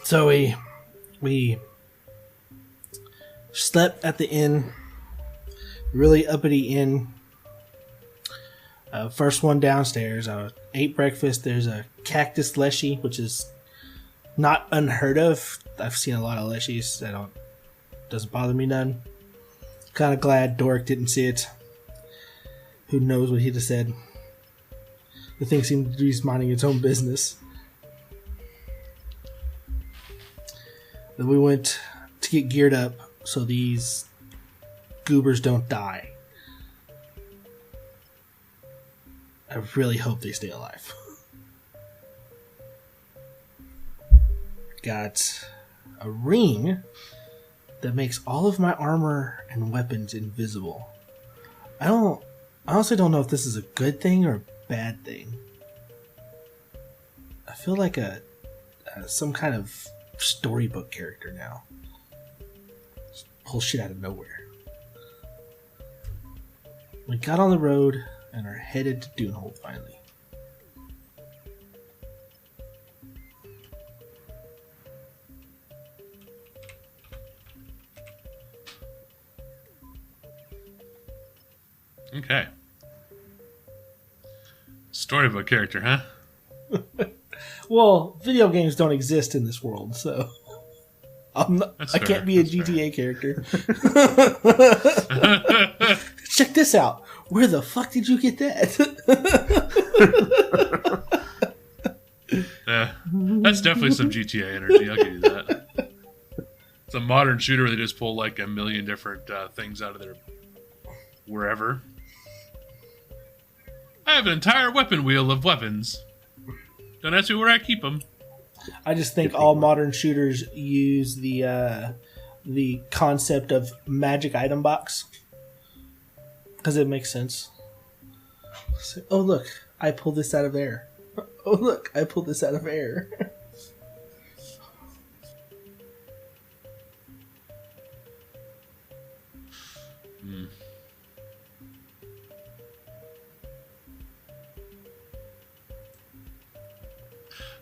So we slept at the inn, really uppity inn. First one downstairs. I ate breakfast. There's a cactus leshy, which is not unheard of. I've seen a lot of leshies. Doesn't bother me none. Kind of glad Doric didn't see it. Who knows what he'd have said. The thing seemed to be minding its own business. Then we went to get geared up so these goobers don't die. I really hope they stay alive. Got a ring that makes all of my armor and weapons invisible. I honestly don't know if this is a good thing or a bad thing. I feel like some kind of storybook character now. Just pull shit out of nowhere. We got on the road and are headed to Dunehold finally. Okay. Storybook character, huh? Well, video games don't exist in this world, so I can't be a GTA character. Check this out. Where the fuck did you get that? Yeah, that's definitely some GTA energy. I'll give you that. It's a modern shooter where they just pull like a million different things out of their wherever. I have an entire weapon wheel of weapons. Don't ask me where I keep them. I just think all modern shooters use the concept of magic item box because it makes sense. So, oh look, I pulled this out of air. Oh look, I pulled this out of air.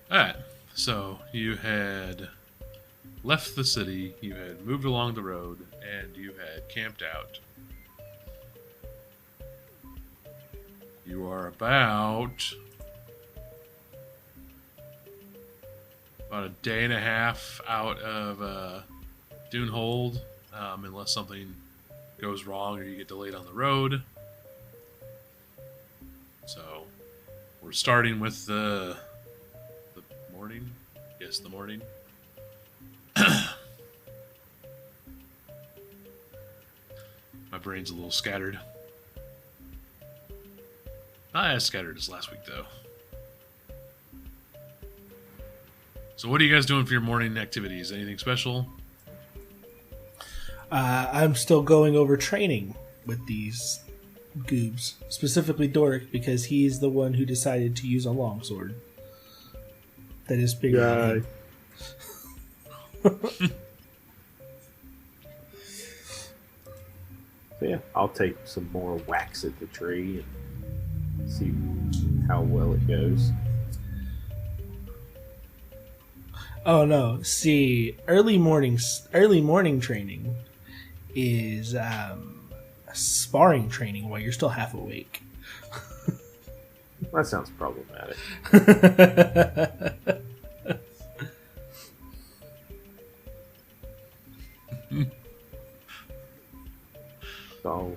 Alright, so you had left the city, you had moved along the road, and you had camped out. You are about a day and a half out of Dunehold, unless something goes wrong or you get delayed on the road. So we're starting with the morning. Yes, the morning. My brain's a little scattered. Not as scattered as last week, though. So what are you guys doing for your morning activities? Anything special? I'm still going over training with these goobs. Specifically Doric, because he's the one who decided to use a longsword. That is bigger than him. So yeah, I'll take some more wax at the tree and see how well it goes. Oh no! See, early morning training is sparring training while you're still half awake. That sounds problematic. So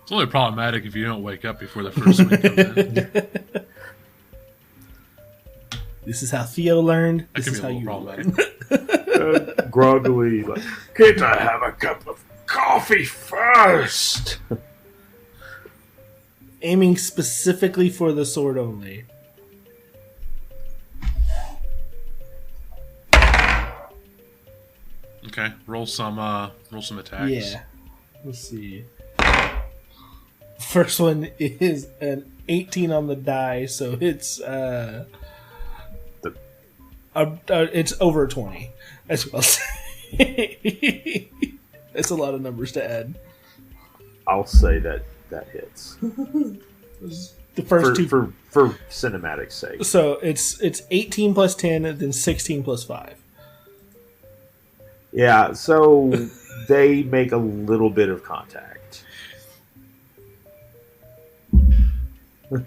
it's only problematic if you don't wake up before the first swing comes in. This is how Theo learned. That This could is be a how little you problematic. learn. groggily, like, can't I have a cup of coffee first? Aiming specifically for the sword only. Okay, roll some attacks. Yeah. Let's see. First one is an 18 on the die, so it's it's over 20 as well. That's a lot of numbers to add. I'll say that hits. The first two for cinematic sake. So it's 18 plus 10 and then 16 plus 5. Yeah, so they make a little bit of contact.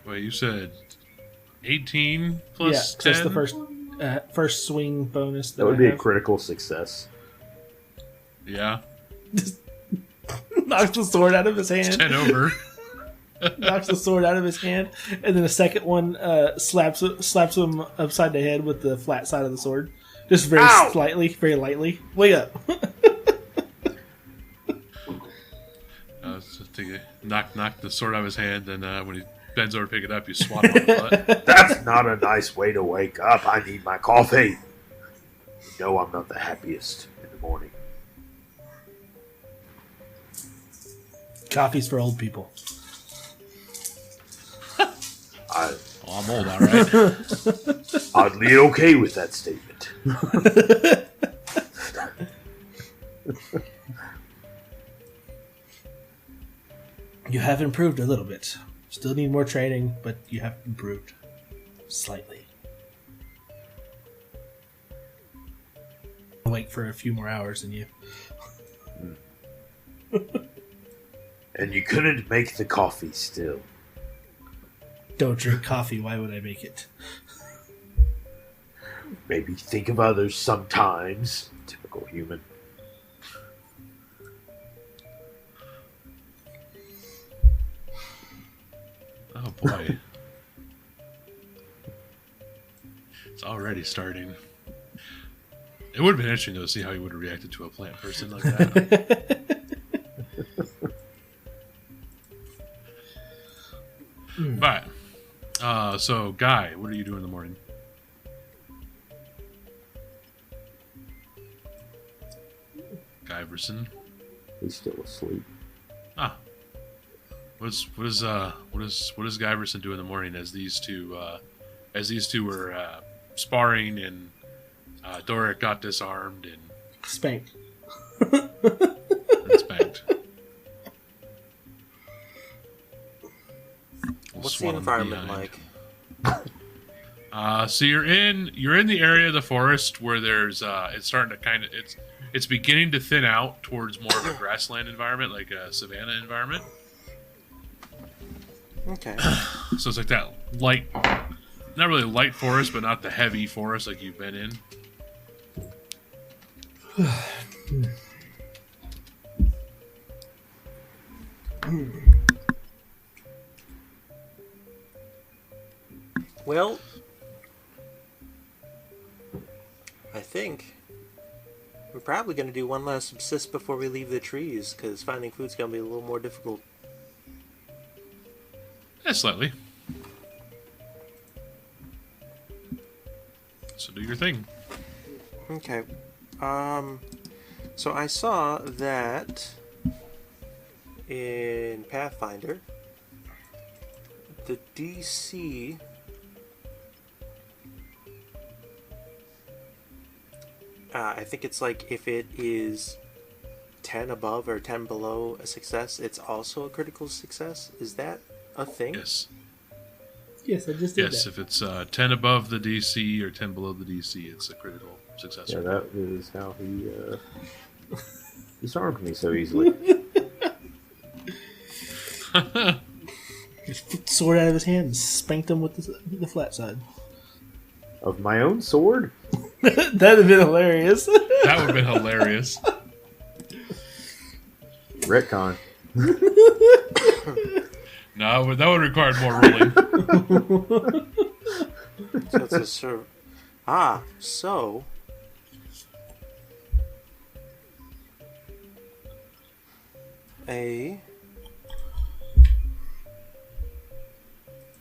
Wait, you said 18 Yeah, plus 'cause that's 10? the first swing bonus That would be a critical success. Yeah. Knocks the sword out of his It's hand. 10 over. Knocks the sword out of his hand, and then the second one slaps him upside the head with the flat side of the sword, just very Ow! slightly, very lightly. Wake up! So take knock the sword out of his hand, and when he bends over to pick it up, you swat him on the butt. That's not a nice way to wake up. I need my coffee. No, I'm not the happiest in the morning. Coffee's for old people. I'm old, all right. Oddly okay with that statement. You have improved a little bit. Still need more training, but you have improved slightly. I'll wait for a few more hours than you. And you couldn't make the coffee still. Don't drink coffee. Why would I make it? Maybe think of others sometimes. Typical human. Oh boy. It's already starting. It would have been interesting though, to see how he would have reacted to a plant person like that. But so Guy, what are you doing in the morning? Guyverson. He's still asleep. Ah. What is Guyverson do in the morning as these two were sparring and Doric got disarmed and Spanked. spanked. What's the environment like? So you're in the area of the forest where there's it's starting to it's beginning to thin out towards more of a grassland environment, like a savanna environment. Okay. So it's like that light, not really light forest, but not the heavy forest like you've been in. Well, I think we're probably going to do one last subsist before we leave the trees, because finding food's going to be a little more difficult. Yeah, slightly. So do your thing. Okay. So I saw that in Pathfinder, the DC I think it's like if it is 10 above or 10 below a success, it's also a critical success. Is that a thing? Yes. Yes, I just did Yes, that. if it's 10 above the DC or 10 below the DC, it's a critical success. Yeah, that is how he disarmed me so easily. Just put the sword out of his hand and spanked him with the flat side. Of my own sword? That'd have been hilarious. That would have been hilarious. Retcon. No, that would require more rolling. So it's a so a.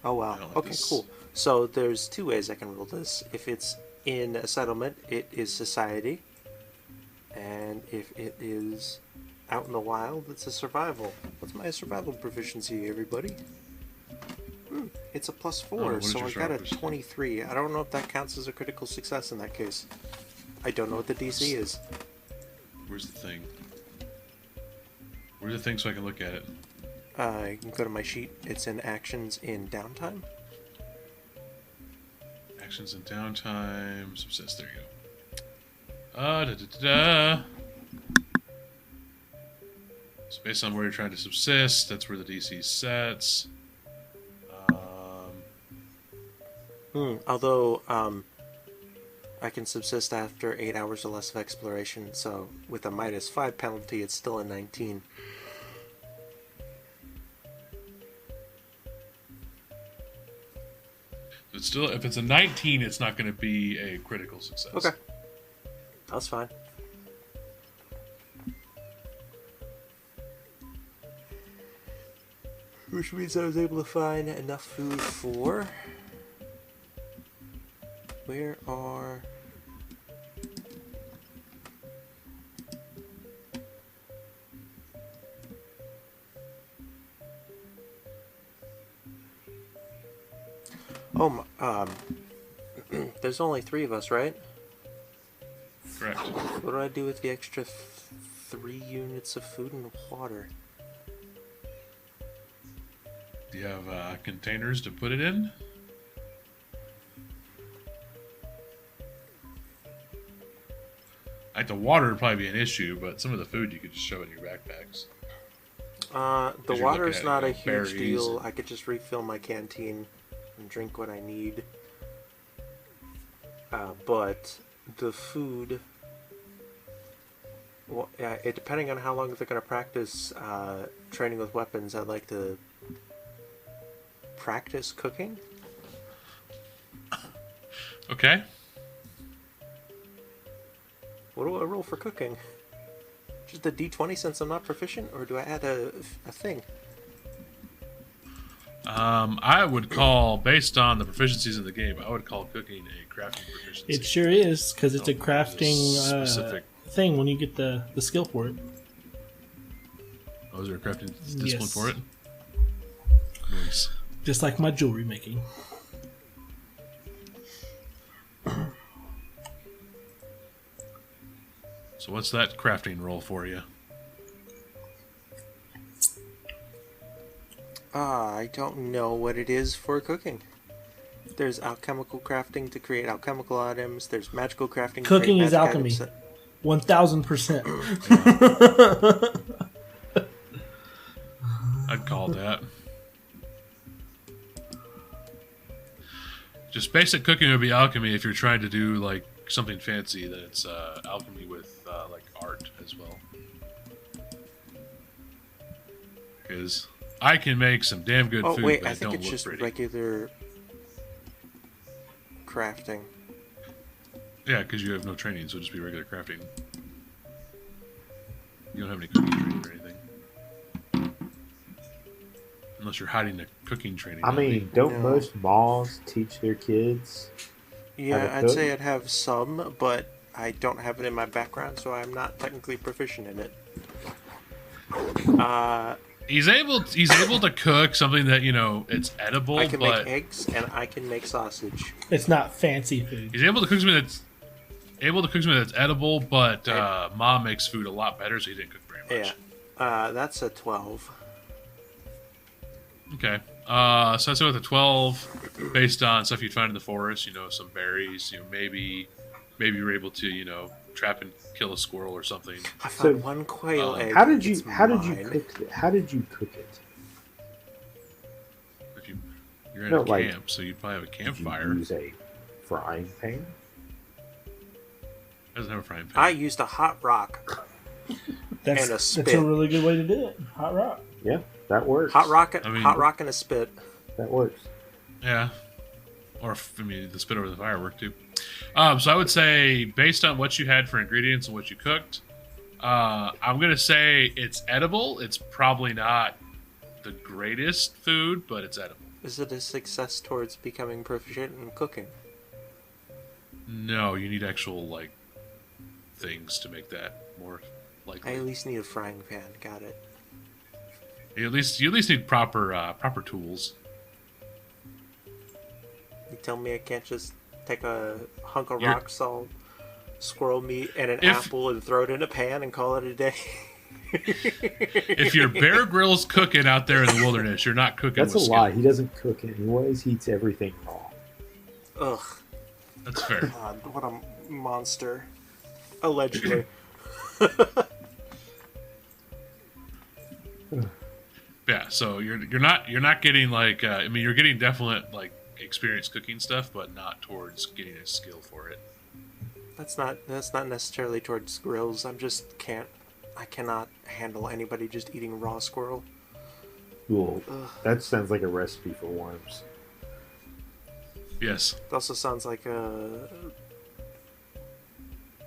Oh wow. like Okay, this. cool. So there's two ways I can roll this. If it's in a settlement, it is society. And if it is out in the wild, it's a survival. What's my survival proficiency, everybody? It's a +4, what is so your I got a survival? 23. I don't know if that counts as a critical success in that case. I don't know what the DC is. Where's the thing? Where's the thing so I can look at it? You can go to my sheet. It's in actions in downtime. Actions and downtime. Success. There you go. Da, da, da, da. So based on where you're trying to subsist, that's where the DC sets. Although, I can subsist after 8 hours or less of exploration, so with a -5 penalty, it's still a 19. It's still, if it's a 19, it's not going to be a critical success. Okay. That's fine. Which means I was able to find enough food for... Where are... Oh, there's only 3 of us, right? Correct. What do I do with the extra 3 units of food and water? Do you have containers to put it in? Like the water would probably be an issue, but some of the food you could just shove in your backpacks. The you're water's looking at, not you a know, huge berries deal. and- I could just refill my canteen and drink what I need. But the food, well, depending on how long they're going to practice training with weapons, I'd like to practice cooking. Okay. What do I roll for cooking? Just a D20 since I'm not proficient, or do I add a thing? I would call, based on the proficiencies in the game, I would call cooking a crafting proficiency. It sure is, because it's a Oh, crafting specific. thing when you get the skill for it. Oh, is there a crafting discipline Yes. for it? Nice. Just like my jewelry making. So what's that crafting roll for you? I don't know what it is for cooking. There's alchemical crafting to create alchemical items. There's magical crafting. Cooking to is create magic alchemy. items. 1000%. I'd call that. Just basic cooking would be alchemy. If you're trying to do like something fancy, then it's alchemy with like art as well. Because I can make some damn good Oh food, wait, but I it think don't it's look just pretty. regular crafting. Yeah, because you have no training, so it'll just be regular crafting. You don't have any cooking training or anything. Unless you're hiding the cooking training. I mean, don't No. most malls teach their kids? Yeah, to I'd cook? say I'd have some, but I don't have it in my background, so I'm not technically proficient in it. He's able to cook something that, you know, it's edible, I can but make eggs and I can make sausage. It's not fancy food. he's able to cook something that's edible, but Mom makes food a lot better, so he didn't cook very much. Yeah, that's a 12. Okay. So I'd say with a 12, based on stuff you'd find in the forest, you know, some berries, you know, maybe you're able to, you know, trap and kill a squirrel or something. I So, found one quail egg. How did you It's cook it? How did you cook it? If you're in No, a like, camp, so you'd probably have a Did you campfire. use a frying pan? It doesn't have a frying pan. I used a hot rock. That's, And a that's spit. a really good way to do it. Hot rock. Yeah, that works. Hot rock and a spit. That works. Yeah. Or, the spit over the fire worked too. So I would say, based on what you had for ingredients and what you cooked, I'm going to say it's edible. It's probably not the greatest food, but it's edible. Is it a success towards becoming proficient in cooking? No, you need actual, like, things to make that more likely. I at least need a frying pan. Got it. You at least need proper tools. You tell me I can't just take a hunk of You're- rock salt, squirrel meat, and an If- apple and throw it in a pan and call it a day? If you're Bear Grylls cooking out there in the wilderness, you're not cooking That's a with lie. skill. He doesn't cook anyways. He eats everything raw. Ugh, That's fair. God, what a monster. Allegedly. Yeah, so you're not getting like you're getting definite like experience cooking stuff, but not towards getting a skill for it. That's not necessarily towards grills. I cannot handle anybody just eating raw squirrel. Cool. That sounds like a recipe for worms. Yes. It also sounds like a...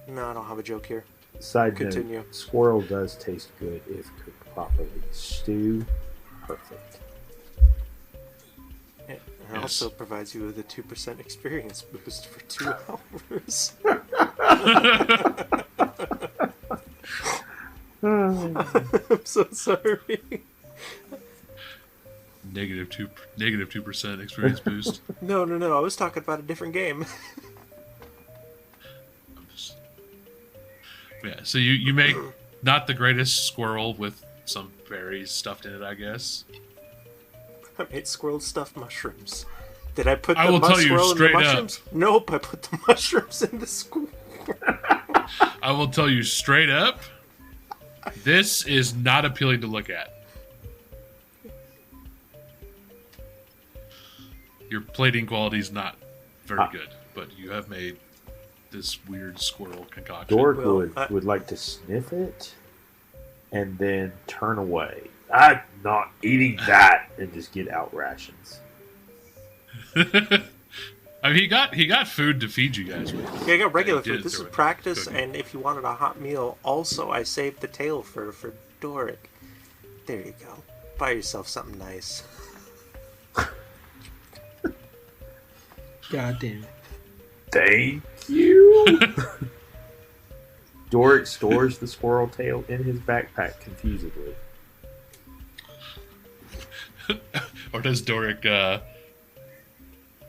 No, I don't have a joke here. Side Continue. note, squirrel does taste good if cooked properly. Stew, perfect. It also provides you with a 2% experience boost for 2 hours. I'm so sorry. Negative 2% experience boost. No. I was talking about a different game. Yeah, so you make not the greatest squirrel with some berries stuffed in it, I guess. I made squirrel stuffed mushrooms. Did I put I the will tell you squirrel in the straight mushrooms? up. Nope, I put the mushrooms in the squirrel. I will tell you straight up, this is not appealing to look at. Your plating quality is not very good, but you have made this weird squirrel concoction. Dork would like to sniff it and then turn away. I'm not eating that, and just get out rations. I mean, he got food to feed you guys with. Yeah, I got regular He did food. This is throw it practice, cooking. and if you wanted a hot meal, also I saved the tail for Doric. There you go. Buy yourself something nice. God damn it. Thank you. Doric stores the squirrel tail in his backpack confusedly. Or does Doric,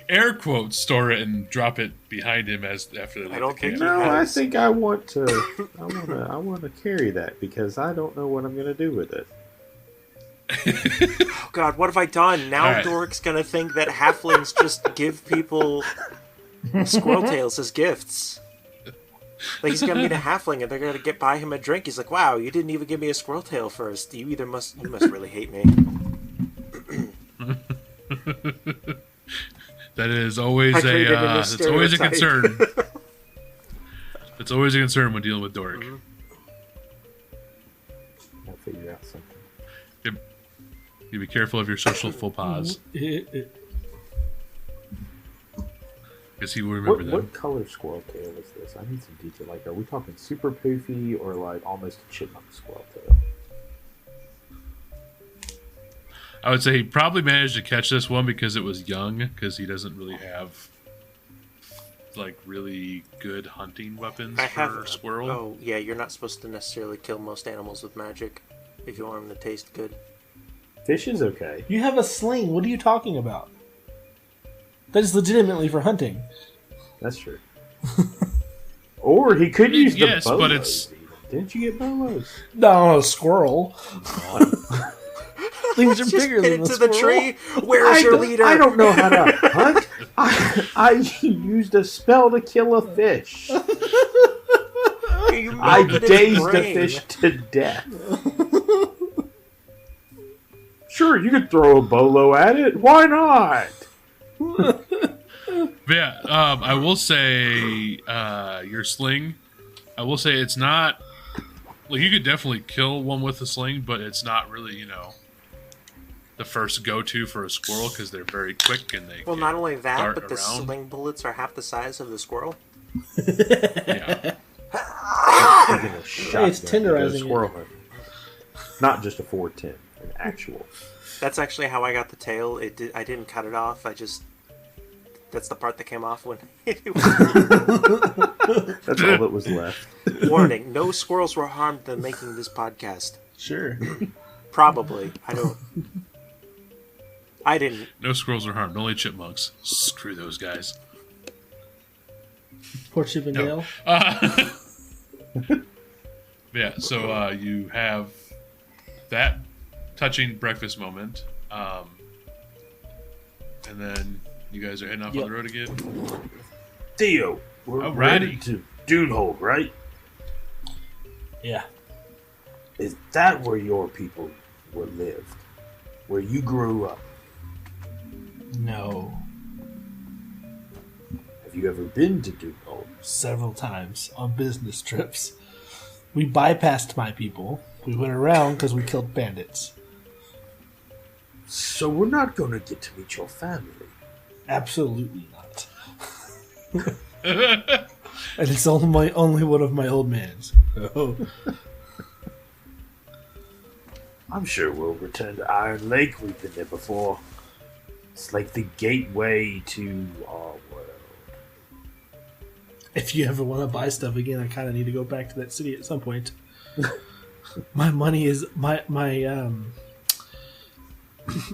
air quotes, store it and drop it behind him after they leave I don't the think camp? he No, I has. think I want to. I want to carry that because I don't know what I'm going to do with it. Oh god, what have I done? Now Alright. Doric's gonna think that halflings just give people squirrel tails as gifts. Like he's gonna meet a halfling and they're gonna buy him a drink. He's like, "Wow, you didn't even give me a squirrel tail first. You must really hate me." That is always I created a new that's always a stereotype. concern. It's always a concern when dealing with Doric. I'll figure out something. You be careful of your social faux pas, because he will remember them. What color squirrel tail is this? I need some detail. Like, are we talking super poofy or like almost a chipmunk squirrel tail? I would say he probably managed to catch this one because it was young, because he doesn't really have like really good hunting weapons for squirrel. Oh yeah, you're not supposed to necessarily kill most animals with magic if you want them to taste good. Fish is okay. You have a sling. What are you talking about? That is legitimately for hunting. That's true. Or he could use the Yes, bolos. but it's- even. Didn't you get bolos? No, a squirrel. Things are Just bigger pin than it a to squirrel. the tree. Where's your leader? I don't know how to hunt. I used a spell to kill a fish. You I melted his dazed a brain. fish to death. Sure, you could throw a bolo at it. Why not? But yeah, I will say your sling. I will say it's not like you could definitely kill one with a sling, but it's not really the first go-to for a squirrel because they're very quick and they. Well, can not only that, dart but the around. sling bullets are half the size of the squirrel. Yeah. Taking a shotgun It's to go tenderizing squirrel hunting. Not just a 410, an actual. That's actually how I got the tail. I didn't cut it off. That's the part that came off when. That's all that was left. Warning: no squirrels were harmed in making this podcast. Sure. Probably. I didn't. No squirrels are harmed. Only chipmunks. Screw those guys. Poor Chip and No. Dale. Yeah. So you have that touching breakfast moment, and then you guys are heading off on the road again. Theo, we're Alrighty. ready to dunehold, right? Yeah. Is that where your people were lived, where you grew up. No. Have you ever been to Dunehold? Several times on business trips. We bypassed my people. We went around because we killed bandits. So we're not going to get to meet your family. Absolutely not. And it's only one of my old mans. Oh. I'm sure we'll return to Iron Lake. We've been there before. It's like the gateway to our world. If you ever want to buy stuff again, I kind of need to go back to that city at some point. My money is my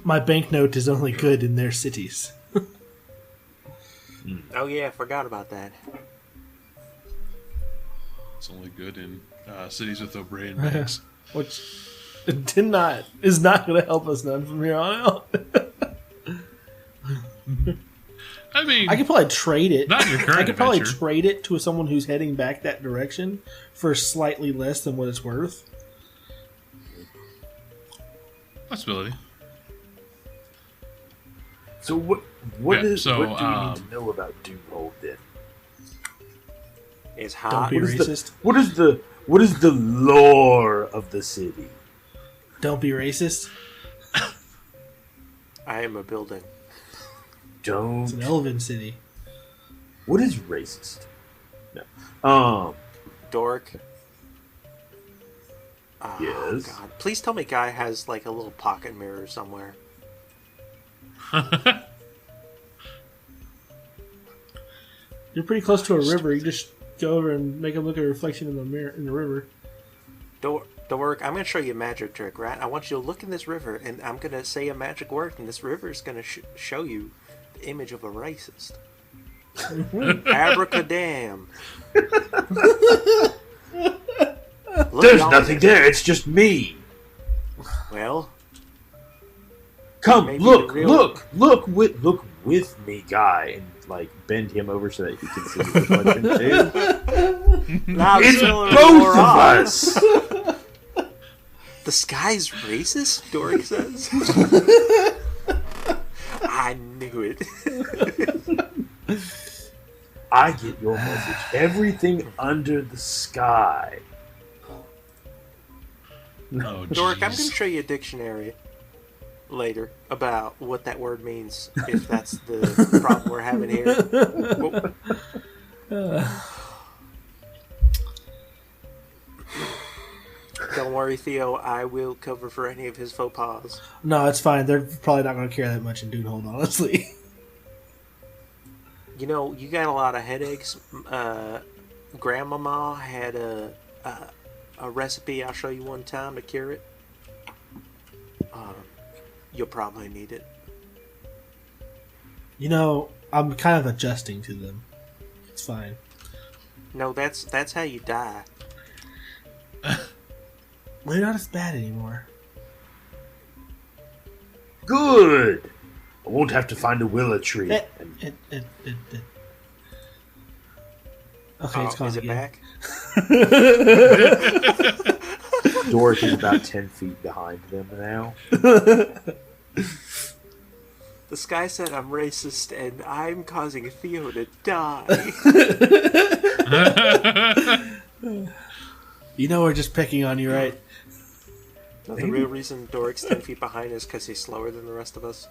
banknote is only good in their cities. Oh yeah, I forgot about that. It's only good in cities with O'Brien banks. Which is not going to help us none from here on out. I mean, I could probably trade it. Not in your current I could probably adventure. trade it to someone who's heading back that direction for slightly less than what it's worth. possibility. So what Yeah, do we need so, to know about Dunehold then? It's Don't hot. be racist. What is the lore of the city? Don't be racist. I am a building. Don't. It's an elven city. What is racist? No. Dork. Oh, Yes. God. Please tell me Guy has like a little pocket mirror somewhere. You're pretty close to a river. You just go over and make him look at a reflection in the mirror in the river. Dork, I'm going to show you a magic trick, right? I want you to look in this river, and I'm going to say a magic word, and this river is going to show you the image of a racist. Abracadam. There's nothing there. It's just me. Well, Come, maybe look, the real- look with me, Guy, and like bend him over so that he can see the reflection too. now It's Siller both of Laura. us. The sky's racist, Dork says. I knew it. I get your message. Everything under the sky. Oh, Dork, I'm jeez. going to show you a dictionary later about what that word means, if that's the problem we're having here. Whoa. Don't worry, Theo. I will cover for any of his faux pas. No, it's fine. They're probably not going to care that much in Dunehold, honestly. You know, you got a lot of headaches. Grandmama had a recipe I'll show you one time to cure it. You'll probably need it. You know, I'm kind of adjusting to them. It's fine. No, that's how you die. They're not as bad anymore. Good. I won't have to find a willow tree. Okay, Oh, it's gone is it again. back? Doric is about 10 feet behind them now. The sky said I'm racist and I'm causing Theo to die. You know we're just picking on you, right? No, the real reason Doric's 10 feet behind is because he's slower than the rest of us.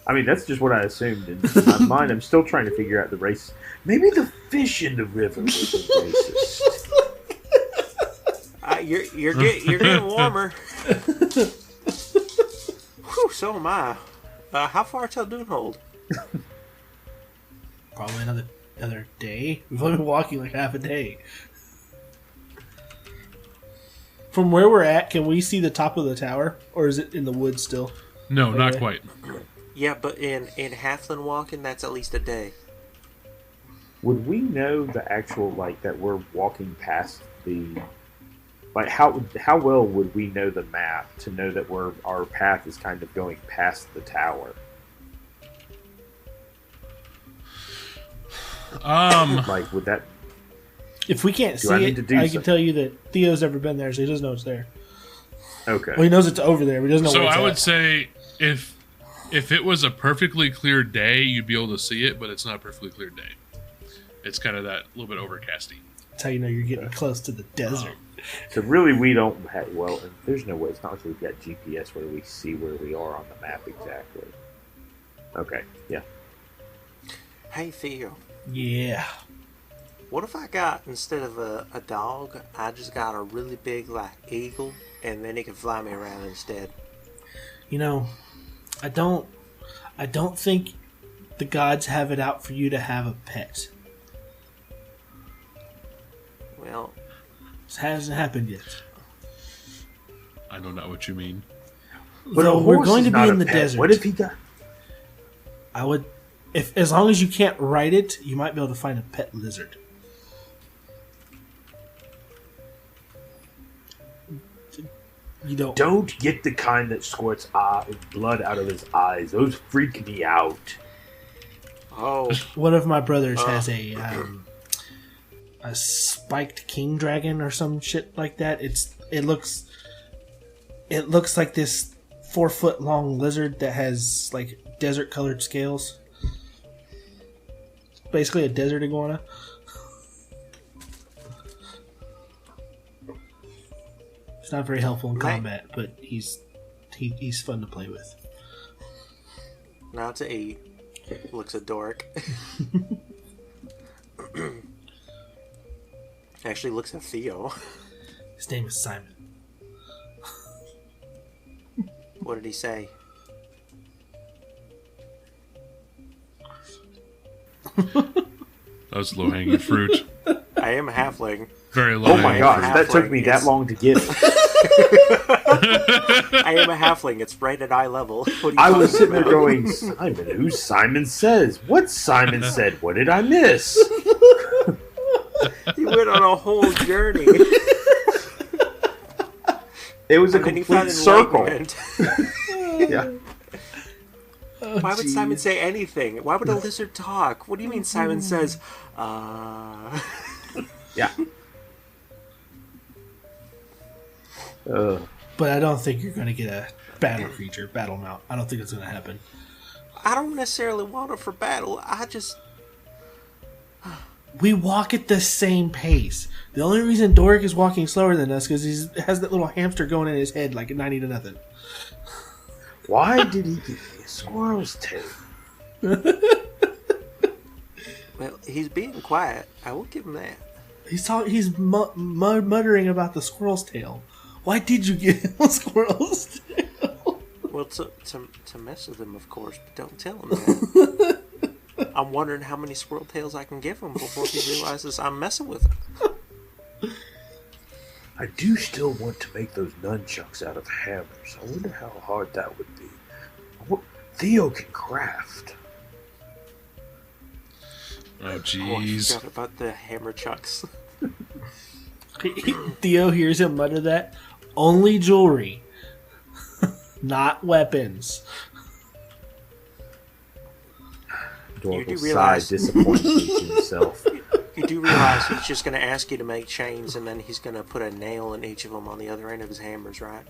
I mean, that's just what I assumed. In my mind, I'm still trying to figure out the race. Maybe the fish in the river was racist. You're getting warmer. Whew, so am I. How far till Dunehold? Probably another day. We've only been walking like half a day. From where we're at, can we see the top of the tower? Or is it in the woods still? No, not Okay. quite. Yeah, but in Halfling walking, that's at least a day. Would we know the actual, like, that we're walking past the... Like, how well would we know the map to know that our path is kind of going past the tower? Like, would that... If we can't Do I see need it, to do I can something? tell you that Theo's never been there, so he doesn't know it's there. Okay. Well, he knows it's over there, but he doesn't know So where it's I would at. say if it was a perfectly clear day, you'd be able to see it, but it's not a perfectly clear day. It's kind of that little bit overcasty. That's how you know you're getting close to the desert. So really, we don't have. Well, and there's no way. It's not like we've got GPS where we see where we are on the map exactly. Okay. Yeah. Hey, Theo. Yeah. What if I got, instead of a dog, I just got a really big, like, eagle, and then it can fly me around instead? You know, I don't think the gods have it out for you to have a pet. Well, This hasn't happened yet. I know not what you mean. But Though a we're horse going is to be not in a the pet. desert. What if he got? I would, if as long as you can't ride it, you might be able to find a pet lizard. You Don't get the kind that squirts blood out of his eyes. Those freak me out. oh, One of my brothers has a spiked king dragon or some shit like that. It looks like this 4-foot long lizard that has like desert colored scales. Basically a desert iguana. It's not very helpful in Right. combat, but he's fun to play with. not to eat. Looks a dork. Actually looks at Theo. His name is Simon. What did he say? That was low hanging fruit. I am a halfling. Very low. Oh my hanging gosh, fruit. that took me Halfling that is- long to get. I am a halfling. It's right at eye level. What are you I was talking sitting there about? going, Simon, who's Simon Says? What Simon said? What did I miss? He went on a whole journey. It was a And then he found complete circle. enlightenment. Yeah. Why would Simon say anything? Why would a lizard talk? What do you mean Simon says, Yeah. But I don't think you're going to get a battle creature, battle mount. I don't think it's going to happen. I don't necessarily want it for battle. We walk at the same pace. The only reason Doric is walking slower than us is because he has that little hamster going in his head like 90 to nothing. Why did he give me a squirrel's tail? Well, he's being quiet. I will give him that. He's muttering about the squirrel's tail. Why did you give him a squirrel's tail? Well, to mess with him, of course, but don't tell him that. I'm wondering how many squirrel tails I can give him before he realizes I'm messing with him. I do still want to make those nunchucks out of hammers. I wonder how hard that would be. Theo can craft. Oh, Oh, I jeez. forgot about the hammer chucks. Theo hears him mutter that. Only jewelry. Not weapons. Dorval sighed realize- disappointedly to himself. You do realize he's just going to ask you to make chains, and then he's going to put a nail in each of them on the other end of his hammers, right?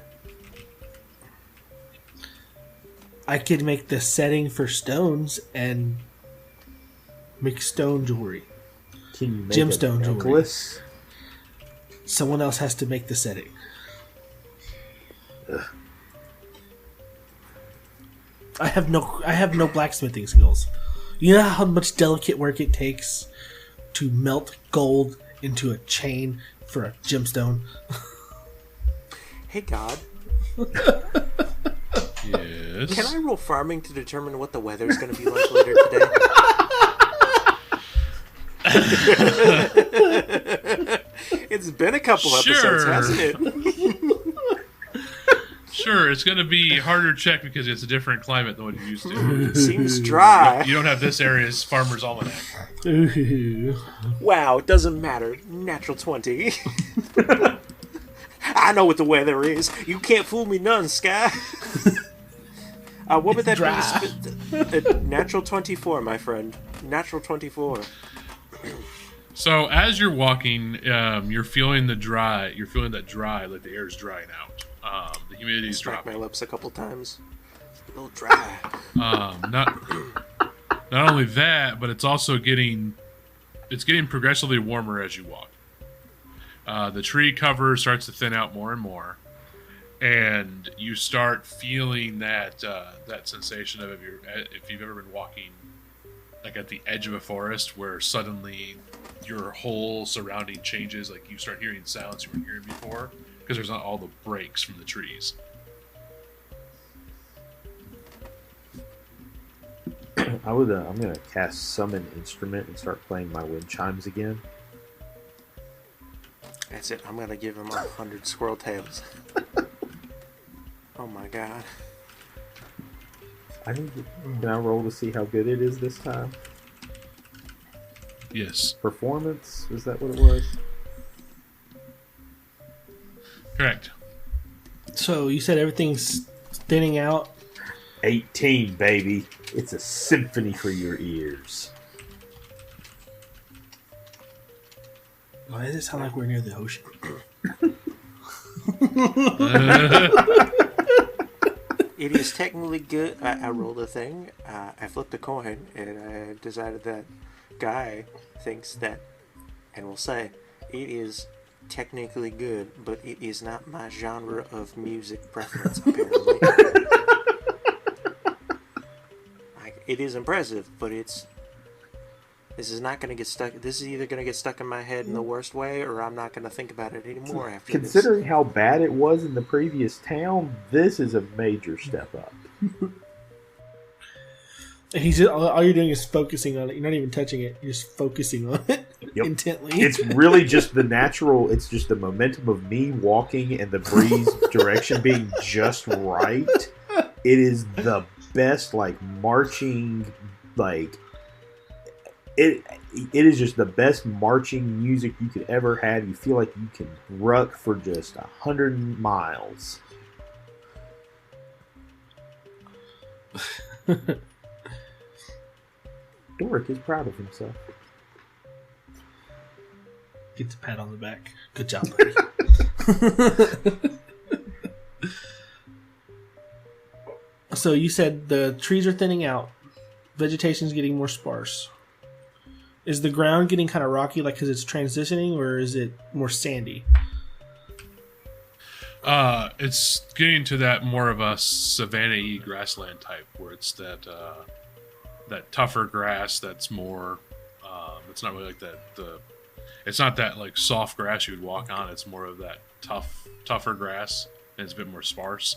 I could make the setting for stones and make stone jewelry. Can you make Gemstone a jewelry. necklace? Someone else has to make the setting. Ugh. I have no blacksmithing skills. You know how much delicate work it takes to melt gold into a chain for a gemstone? Hey, God, Yes. can I roll farming to determine what the weather's going to be like later today? It's been a couple episodes, Sure. hasn't it? Sure, it's going to be harder to check because it's a different climate than what you're used to. Seems dry. You don't have this area's farmer's almanac. Ooh. Wow, it doesn't matter. Natural 20. I know what the weather is. You can't fool me none, Sky. What would that Dry. be? Natural 24, my friend. Natural 24. So as you're walking, you're feeling the dry. You're feeling that dry, like the air's drying out. The humidity's Smack dropping. my lips a couple times. A little dry. Not only that, but it's also getting progressively warmer as you walk. The tree cover starts to thin out more and more, and you start feeling that sensation of if you've ever been walking like at the edge of a forest where suddenly your whole surrounding changes, like you start hearing sounds you weren't hearing before because there's not all the breaks from the trees. I'm gonna cast Summon Instrument and start playing my wind chimes again. That's it. I'm gonna give him 100 squirrel tails. Oh my god. Can I roll to see how good it is this time? Yes. Performance? Is that what it was? Correct. So you said everything's thinning out. 18, baby. It's a symphony for your ears. Why does it sound like we're near the ocean? It is technically good. I rolled a thing. I flipped a coin, and I decided that guy thinks that, and will say, it is technically good, but it is not my genre of music preference, apparently. It is impressive, but this is not going to get stuck. This is either going to get stuck in my head in the worst way, or I'm not going to think about it anymore after Considering how bad it was in the previous town, this is a major step up. And he's just, all you're doing is focusing on it. You're not even touching it. You're just focusing on it intently. It's really just the natural. It's just the momentum of me walking and the breeze direction being just right. It is the best, like, marching, like, it is just the best marching music you could ever have. You feel like you can ruck for just 100 miles. Doric is proud of himself. Gets a pat on the back. Good job, buddy. So you said the trees are thinning out. Vegetation's getting more sparse. Is the ground getting kind of rocky, like because it's transitioning, or is it more sandy? It's getting to that more of a savanna-y grassland type, where it's that tougher grass that's more. It's not really like that. It's not that like soft grass you would walk on. It's more of that tougher grass, and it's a bit more sparse.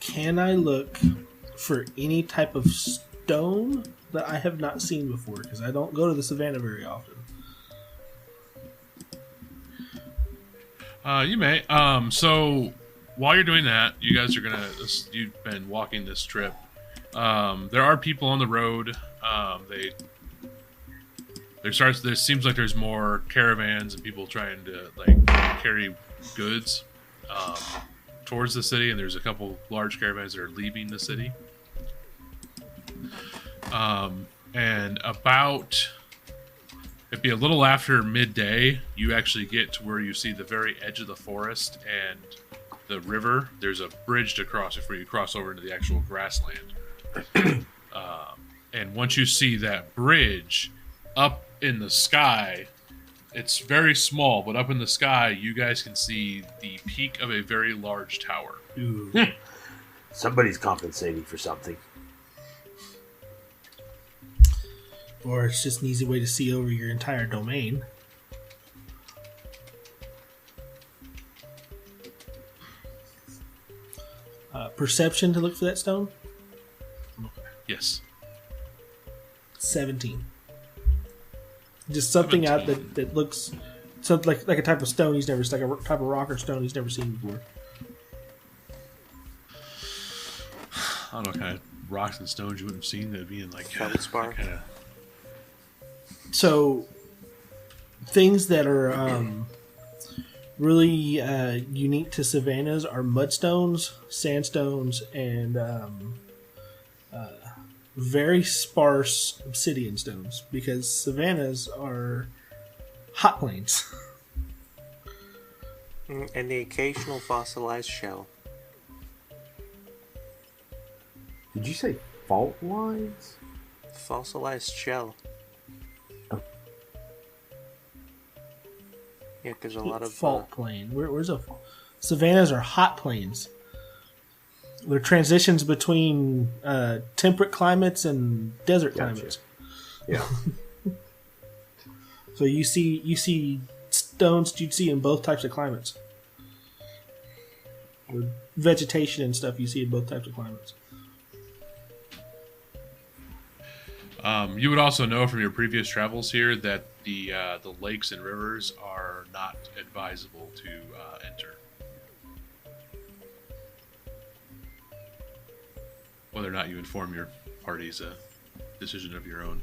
Can I look for any type of stone that I have not seen before? Because I don't go to the savannah very often. You may. So while you're doing that, you guys are you've been walking this trip. There are people on the road. There seems like there's more caravans and people trying to like carry goods towards the city, and there's a couple large caravans that are leaving the city. And it'd be a little after midday, you actually get to where you see the very edge of the forest and the river. There's a bridge to cross before you cross over into the actual grassland. And once you see that bridge up in the sky, it's very small, but up in the sky, you guys can see the peak of a very large tower. Ooh. Somebody's compensating for something. Or it's just an easy way to see over your entire domain. Perception to look for that stone? Yes. 17. Just something 17. out that looks something like a type of stone he's never, like a type of rock or stone he's never seen before. I don't know what kind of rocks and stones you wouldn't have seen that'd be in like Feldspar. kind of. So, things that are really unique to savannas are mudstones, sandstones, and very sparse obsidian stones because savannas are hot plains. And the occasional fossilized shell. Did you say fault lines? Fossilized shell. Oh. Yeah, there's a lot of... fault plain. Where's a... Savannas are hot plains. They're transitions between temperate climates and desert climates. Yeah. So you see stones you'd see in both types of climates. With vegetation and stuff you see in both types of climates. You would also know from your previous travels here that the lakes and rivers are not advisable to enter. Whether or not you inform your party's a decision of your own.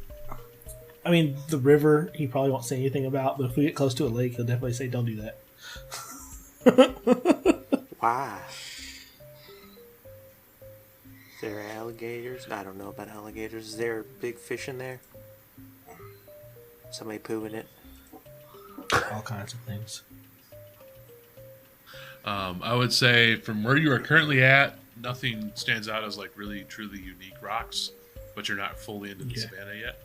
I mean, the river he probably won't say anything about, but if we get close to a lake, he'll definitely say, "Don't do that." Why? Is there alligators? I don't know about alligators. Is there big fish in there? Somebody pooing it? All kinds of things. I would say from where you are currently at, nothing stands out as like really truly unique rocks, but you're not fully into the savannah yet.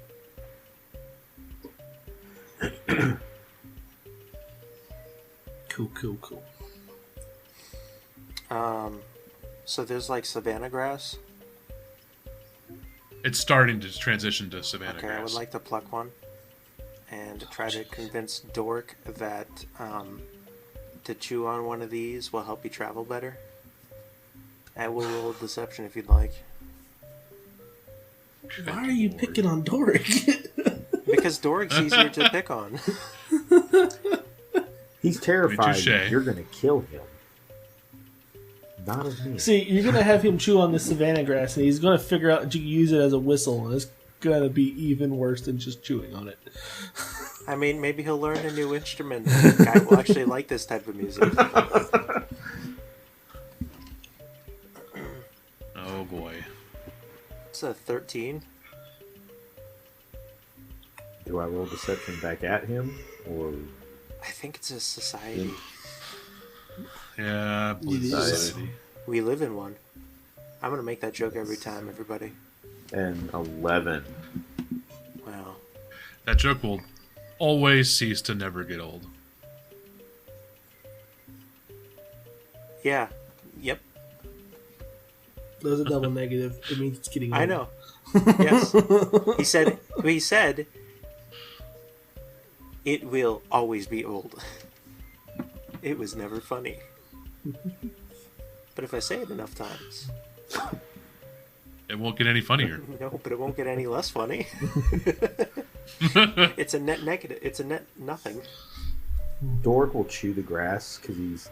Cool. So there's like savanna grass. It's starting to transition to savannah Okay, grass. I would like to pluck one and try to convince Dork that to chew on one of these will help you travel better. I will roll deception if you'd like. Why are you picking on Doric? Because Doric's easier to pick on. He's terrified touche. you're going to kill him. Not of me. See, you're going to have him chew on the savannah grass, and he's going to figure out that you can use it as a whistle, and it's going to be even worse than just chewing on it. I mean, maybe he'll learn a new instrument. The guy will actually like this type of music. Oh boy. It's a 13. Do I roll deception back at him, or I think it's a society. Yeah, I believe It is. society. We live in one. I'm going to make that joke every time, everybody. an 11? Wow. That joke will always cease to never get old. Yeah. Yep. Those are double negative. It means it's getting old. I know. Yes. He said it will always be old. It was never funny. But if I say it enough times, It won't get any funnier. no, but it won't get any less funny. It's a net negative. It's a net nothing. Dork will chew the grass because he's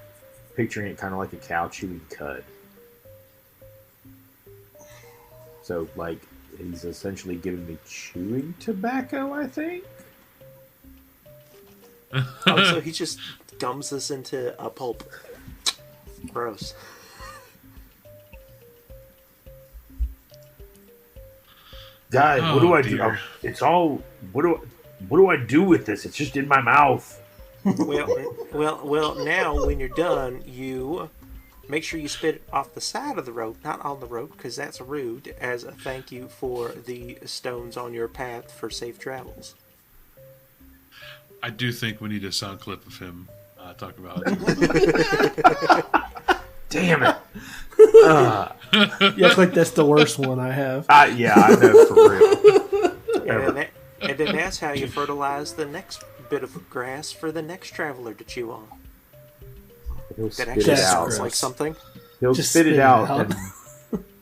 picturing it kind of like a cow chewing cud. So, like, he's essentially giving me chewing tobacco, I think? Oh, so he just gums this into a pulp. Gross. Guys, Oh, what do I dear. do? It's all... What do I do with this? It's just in my mouth. Well. Now when you're done, you make sure you spit it off the side of the road, not on the road, because that's rude. As a thank you for the stones on your path for safe travels. I do think we need a sound clip of him talk about it. Damn it. You act like that's the worst one I have. Yeah, I know, for real. And then that's how you fertilize the next bit of grass for the next traveler to chew on. He'll That spit actually it That's out. sounds gross. like something. He'll Just spit it out out.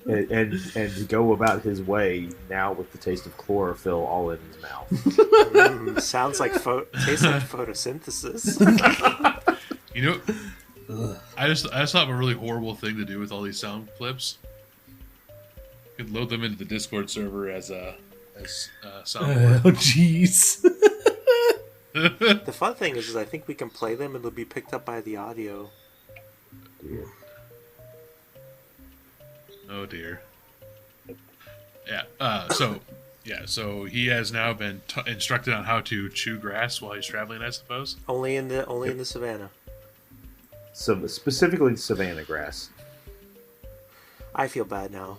and go about his way now with the taste of chlorophyll all in his mouth. Sounds like tastes like photosynthesis. You know, I just thought of a really horrible thing to do with all these sound clips. You could load them into the Discord server as soundboard. Oh, jeez. The fun thing is I think we can play them and they'll be picked up by the audio. Dear. Oh dear. So he has now been instructed on how to chew grass while he's traveling, I suppose. Only in the savannah. So specifically savannah grass. I feel bad now.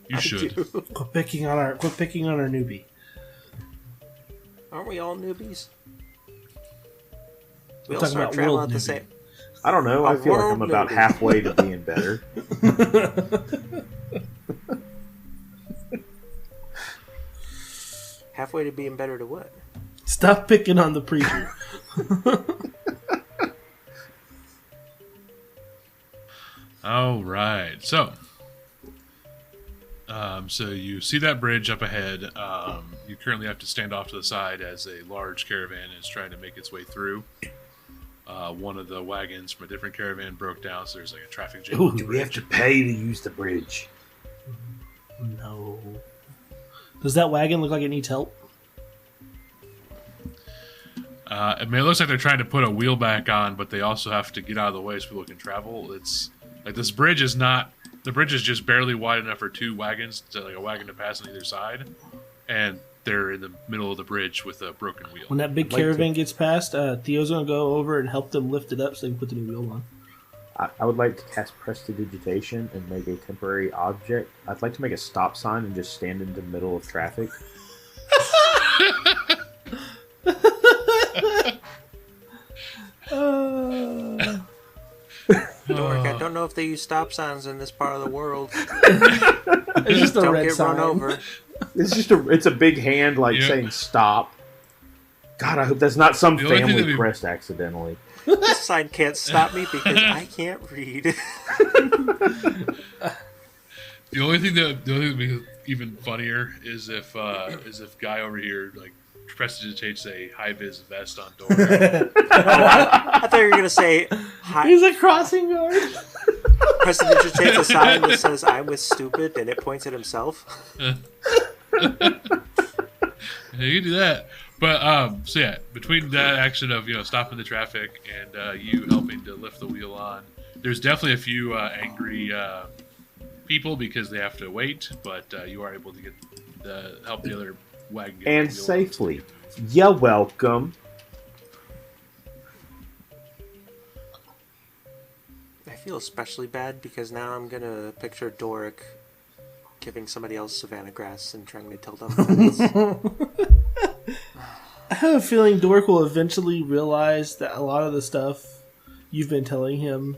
You should. Quit picking on our newbie. Aren't we all newbies? We We're all talking start about traveling world at the newbie. same. I don't know. I feel like I'm about halfway to being better. Halfway to being better to what? Stop picking on the preacher. All right. So you see that bridge up ahead. You currently have to stand off to the side as a large caravan is trying to make its way through. One of the wagons from a different caravan broke down, so there's like a traffic jam. Ooh, do we have to pay to use the bridge? No. Does that wagon look like it needs help? I mean, it looks like they're trying to put a wheel back on, but they also have to get out of the way so people can travel. It's like this bridge is not. The bridge is just barely wide enough for two wagons, like a wagon to pass on either side, and they're in the middle of the bridge with a broken wheel. When that big caravan gets past, Theo's going to go over and help them lift it up so they can put the new wheel on. I would like to cast Prestidigitation and make a temporary object. I'd like to make a stop sign and just stand in the middle of traffic. Dork, I don't know if they use stop signs in this part of the world. It's just a Don't red get sign. run over. It's a big hand saying stop. God, I hope that's not some family pressed accidentally. This sign can't stop me because I can't read. The only thing that makes it even funnier is if guy over here like prestidigitates a high vis vest on door. I thought you were gonna say He's a crossing guard. Prestigitates a sign that says "I'm with stupid" and it points at himself. You can do that. But between that action of stopping the traffic and you helping to lift the wheel on, there's definitely a few angry people because they have to wait. But you are able to get help the other wagon get And the wheel safely. You're welcome. I feel especially bad because now I'm gonna picture Doric giving somebody else Savannah grass and trying to tell them. I have a feeling Dork will eventually realize that a lot of the stuff you've been telling him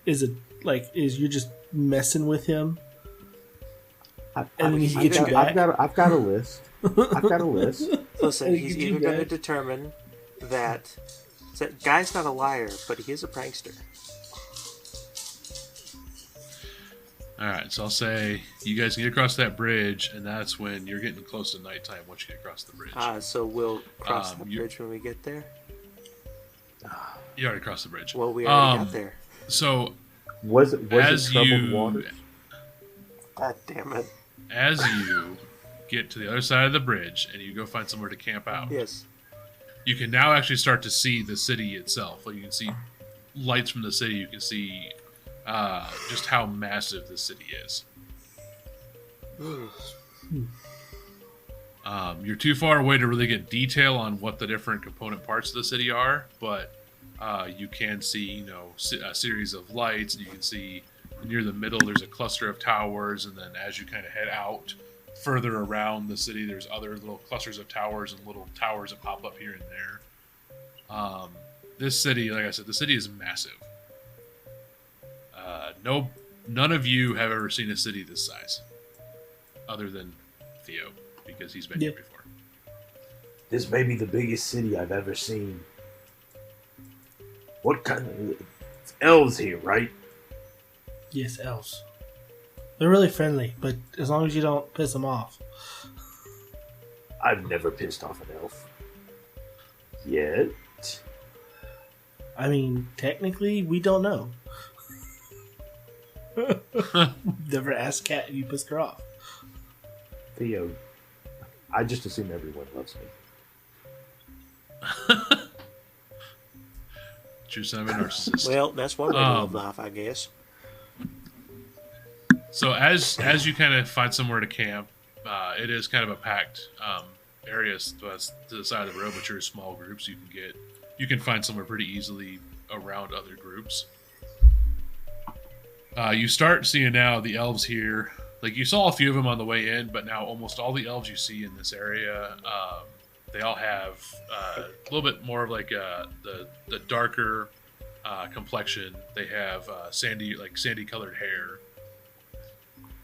is you're just messing with him. And then he gets you back. I've got a list. I've got a list. Listen, he's either going to determine that guy's not a liar, but he is a prankster. Alright, so I'll say you guys can get across that bridge, and that's when you're getting close to nighttime once you get across the bridge. So we'll cross the bridge when we get there? You already crossed the bridge. Well, we already got there. So, was it troubled water? God damn it. As you get to the other side of the bridge and you go find somewhere to camp out, yes, you can now actually start to see the city itself. Like you can see lights from the city. You can see just how massive the city is. You're too far away to really get detail on what the different component parts of the city are, but you can see, a series of lights. You can see near the middle there's a cluster of towers, and then as you kind of head out further around the city, there's other little clusters of towers and little towers that pop up here and there. This city, like I said, the city is massive. None of you have ever seen a city this size, other than Theo, because he's been here before. This may be the biggest city I've ever seen. What kind of... It's elves here, right? Yes, elves. They're really friendly, but as long as you don't piss them off. I've never pissed off an elf. Yet. I mean, technically, we don't know. Never asked Kat if you pissed her off. Theo, I just assume everyone loves me. True son of a narcissist. Well, that's one way to live life, I guess. So as you kind of find somewhere to camp, it is kind of a packed area to the side of the road, but you're small groups. You can find somewhere pretty easily around other groups. You start seeing now the elves here. Like, you saw a few of them on the way in, but now almost all the elves you see in this area, they all have a little bit more of like the darker complexion. They have sandy colored hair,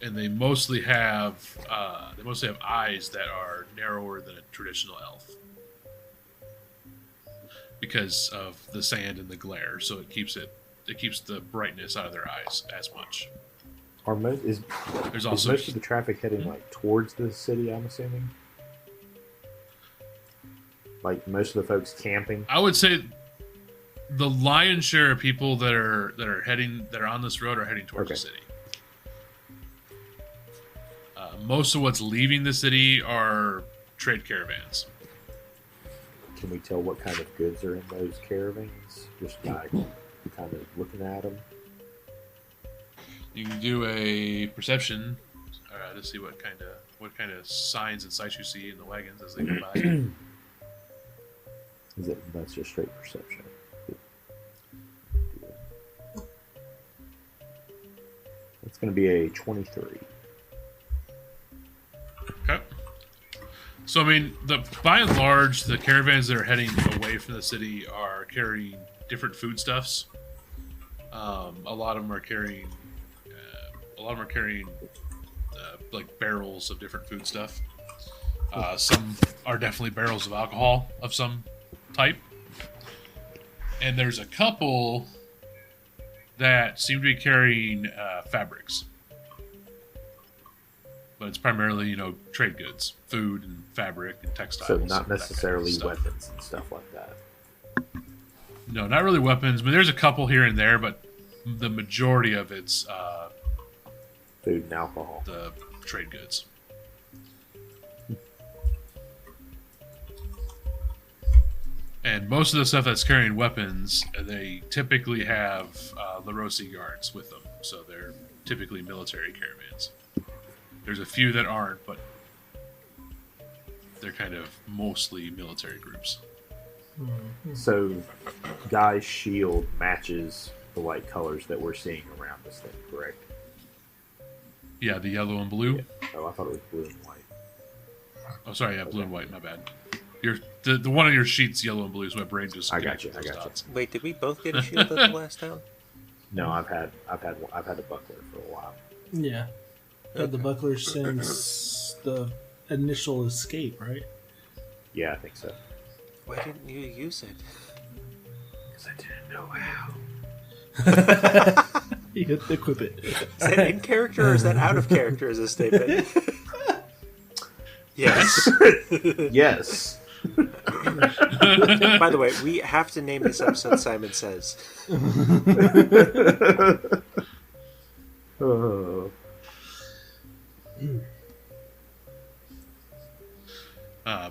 and they mostly have eyes that are narrower than a traditional elf because of the sand and the glare. So it keeps the brightness out of their eyes as much. Is most of the traffic heading like towards the city? I'm assuming. Like most of the folks camping. I would say the lion's share of people that are on this road are heading towards the city. Most of what's leaving the city are trade caravans. Can we tell what kind of goods are in those caravans? Just by kind of looking at them. You can do a perception to see what kind of signs and sights you see in the wagons as they go by. That's just straight perception. It's going to be a 23. Okay. So, I mean, by and large, the caravans that are heading away from the city are carrying different foodstuffs. A lot of them are carrying like barrels of different food stuff. Some are definitely barrels of alcohol of some type. And there's a couple that seem to be carrying fabrics. But it's primarily, trade goods, food and fabric and textiles. So not necessarily weapons and stuff like that. No, not really weapons. I mean, there's a couple here and there, but the majority of it's food and alcohol. The trade goods. And most of the stuff that's carrying weapons, they typically have LaRossi guards with them. So they're typically military caravans. There's a few that aren't, but they're kind of mostly military groups. So, Guy's shield matches the light colors that we're seeing around this thing, correct? Yeah, the yellow and blue. Yeah. Oh, I thought it was blue and white. Oh, sorry, yeah, blue and white. My bad. The one on your sheet's yellow and blue, so my brain just. I got you. Wait, did we both get a shield at the last town? No, I've had a buckler for a while. Yeah. Had the buckler since the initial escape, right? Yeah, I think so. Why didn't you use it? Because I didn't know how. You have to equip it. Is that in character or is that out of character as a statement? Yes. Yes. By the way, we have to name this episode Simon Says. Oh.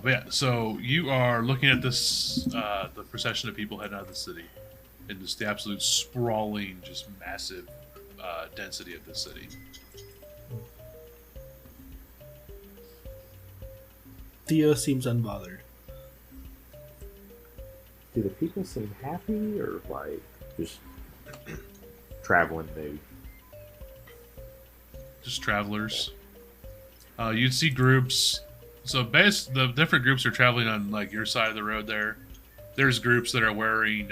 But yeah, so you are looking at this, the procession of people heading out of the city, and just the absolute sprawling, just massive density of this city. Theo seems unbothered. Do the people seem happy or like just traveling mood? Just travelers. You'd see groups. So the different groups are traveling on like your side of the road there. There's groups that are wearing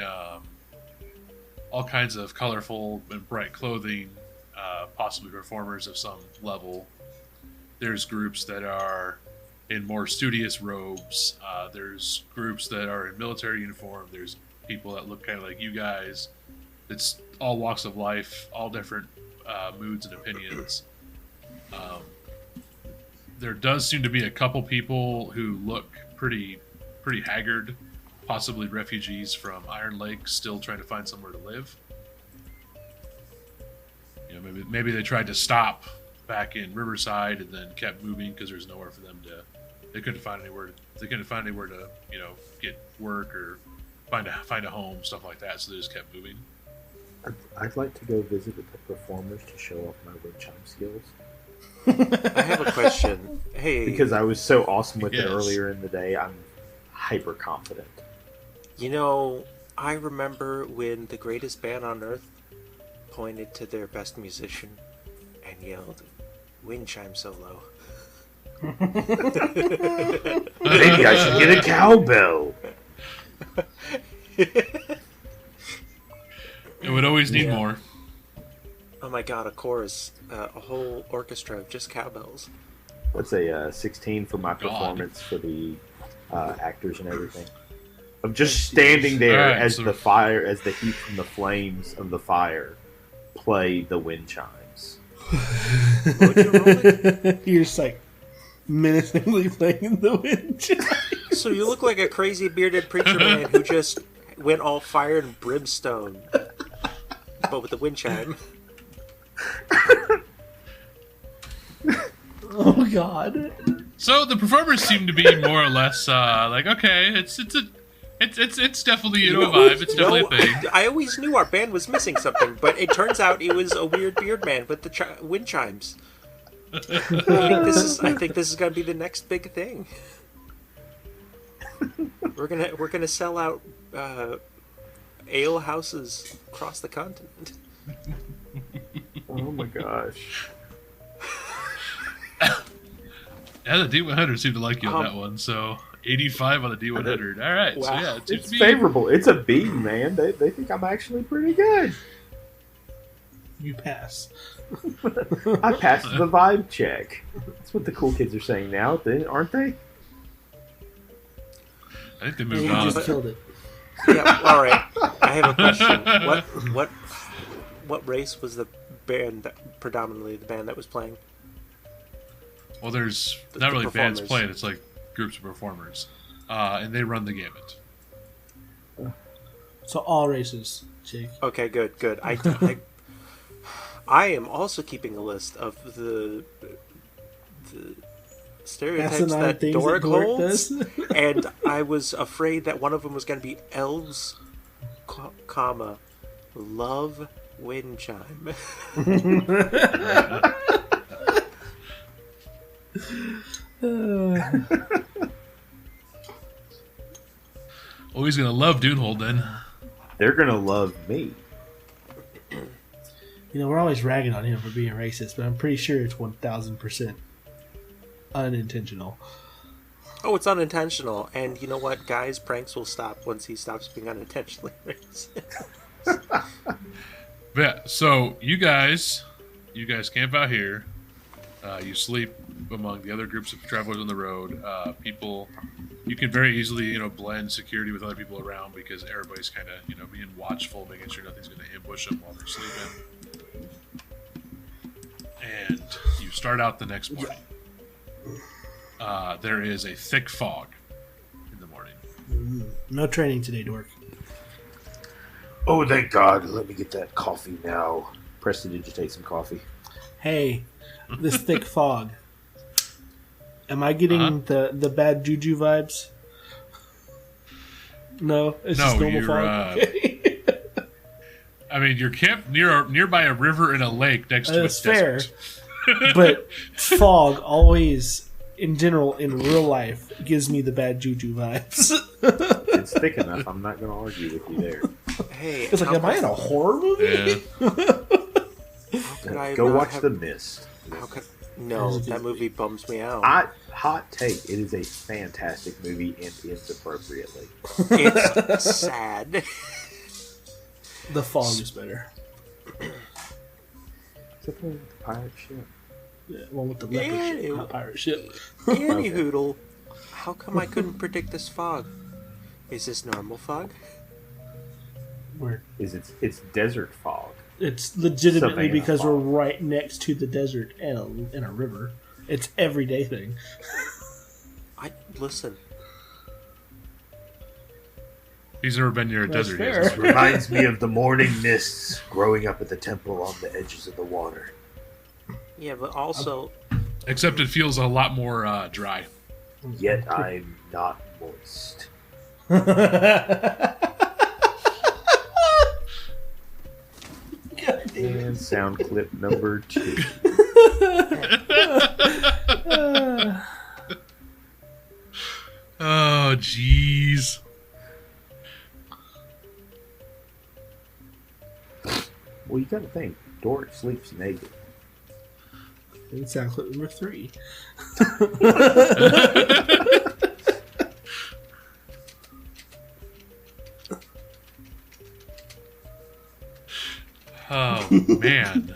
all kinds of colorful and bright clothing, possibly performers of some level. There's groups that are in more studious robes. There's groups that are in military uniform. There's people that look kind of like you guys. It's all walks of life, all different moods and opinions. There does seem to be a couple people who look pretty haggard, possibly refugees from Iron Lake, still trying to find somewhere to live. Maybe they tried to stop back in Riverside and then kept moving because there's nowhere for them to. They couldn't find anywhere. They couldn't find anywhere to get work or find a home, stuff like that. So they just kept moving. I'd like to go visit with the performers to show off my wind chime skills. I have a question. Hey, Because I was so awesome with Yes. it earlier in the day, I'm hyper confident. you know, I remember when the greatest band on earth pointed to their best musician and yelled, "Wind chime solo." Maybe I should get a cowbell. It would always need Yeah. more. Oh my god, a chorus, a whole orchestra of just cowbells. Let's say 16 for my God. performance for the actors and everything. Of just standing there Alright, as so- the fire, as the heat from the flames of the fire play the wind chimes. What would you roll it? You're just like menacingly playing the wind chime. So you look like a crazy bearded preacher man who just went all fire and brimstone, but with the wind chime. Oh God. So the performers seem to be more or less like, okay, it's definitely a vibe. It's definitely a thing. I always knew our band was missing something, but it turns out it was a weird beard man with the wind chimes. I think this is gonna be the next big thing. We're gonna sell out ale houses across the continent. Oh my gosh. Yeah, the D100 seemed to like you on that one. So 85 on the D100. All right. So Wow. yeah, it seems It's to be favorable. It's a B, man. They think I'm actually pretty good. You pass. I passed the vibe check. That's what the cool kids are saying now, aren't they? I think they And moved you on. just killed it. Yeah. All right. I have a question. What race was the band predominantly the band that was playing? Well, there's The not really bands performers. playing. It's like groups of performers, and they run the gamut. So all races, Jake. Okay, good. I am also keeping a list of the stereotypes Asinine that things Doric that Doric holds, does. and I was afraid that one of them was going to be elves, comma, love wind chime. Well, he's gonna love dunehold then. They're gonna love me. You know, we're always ragging on him for being racist, but I'm pretty sure it's 1000% unintentional. Oh, it's unintentional, and you know what? Guys, pranks will stop once he stops being unintentionally racist. But yeah, so you guys camp out here. You sleep among the other groups of travelers on the road. People, you can very easily, blend security with other people around because everybody's kind of, being watchful, making sure nothing's going to ambush them while they're sleeping. And you start out the next morning. There is a thick fog in the morning. No training today, Dork. Oh, thank God. Let me get that coffee now. Preston, did you take some coffee? Hey, this thick fog. Am I getting the bad juju vibes? No, it's just normal fog. I mean, you're camped nearby a river and a lake next to a That's fair. desert. But fog always, in general, in real life, gives me the bad juju vibes. It's thick enough. I'm not going to argue with you there. Hey, It's like, am I in a horror movie? Yeah. how could I Go not watch have- The Mist. No, that movie bums me out. Hot take. It is a fantastic movie and ends appropriately. It's sad. The fog is better. Except for the pirate ship. Yeah, one with the leopard Yeah, ship, not pirate ship. Annie Hoodle, how come I couldn't predict this fog? Is this normal fog? Where It's desert fog. it's legitimately Something in a because we're fog. right next to the desert and a river. It's everyday thing. Listen. He's never been near a That's desert. fair. He hasn't. Reminds me of the morning mists growing up at the temple on the edges of the water. Yeah, but also, Except it feels a lot more dry. Yet I'm not moist. and sound clip number 2. Oh, jeez. Well, you gotta think. Doric sleeps naked. And sound clip number 3. Oh, man.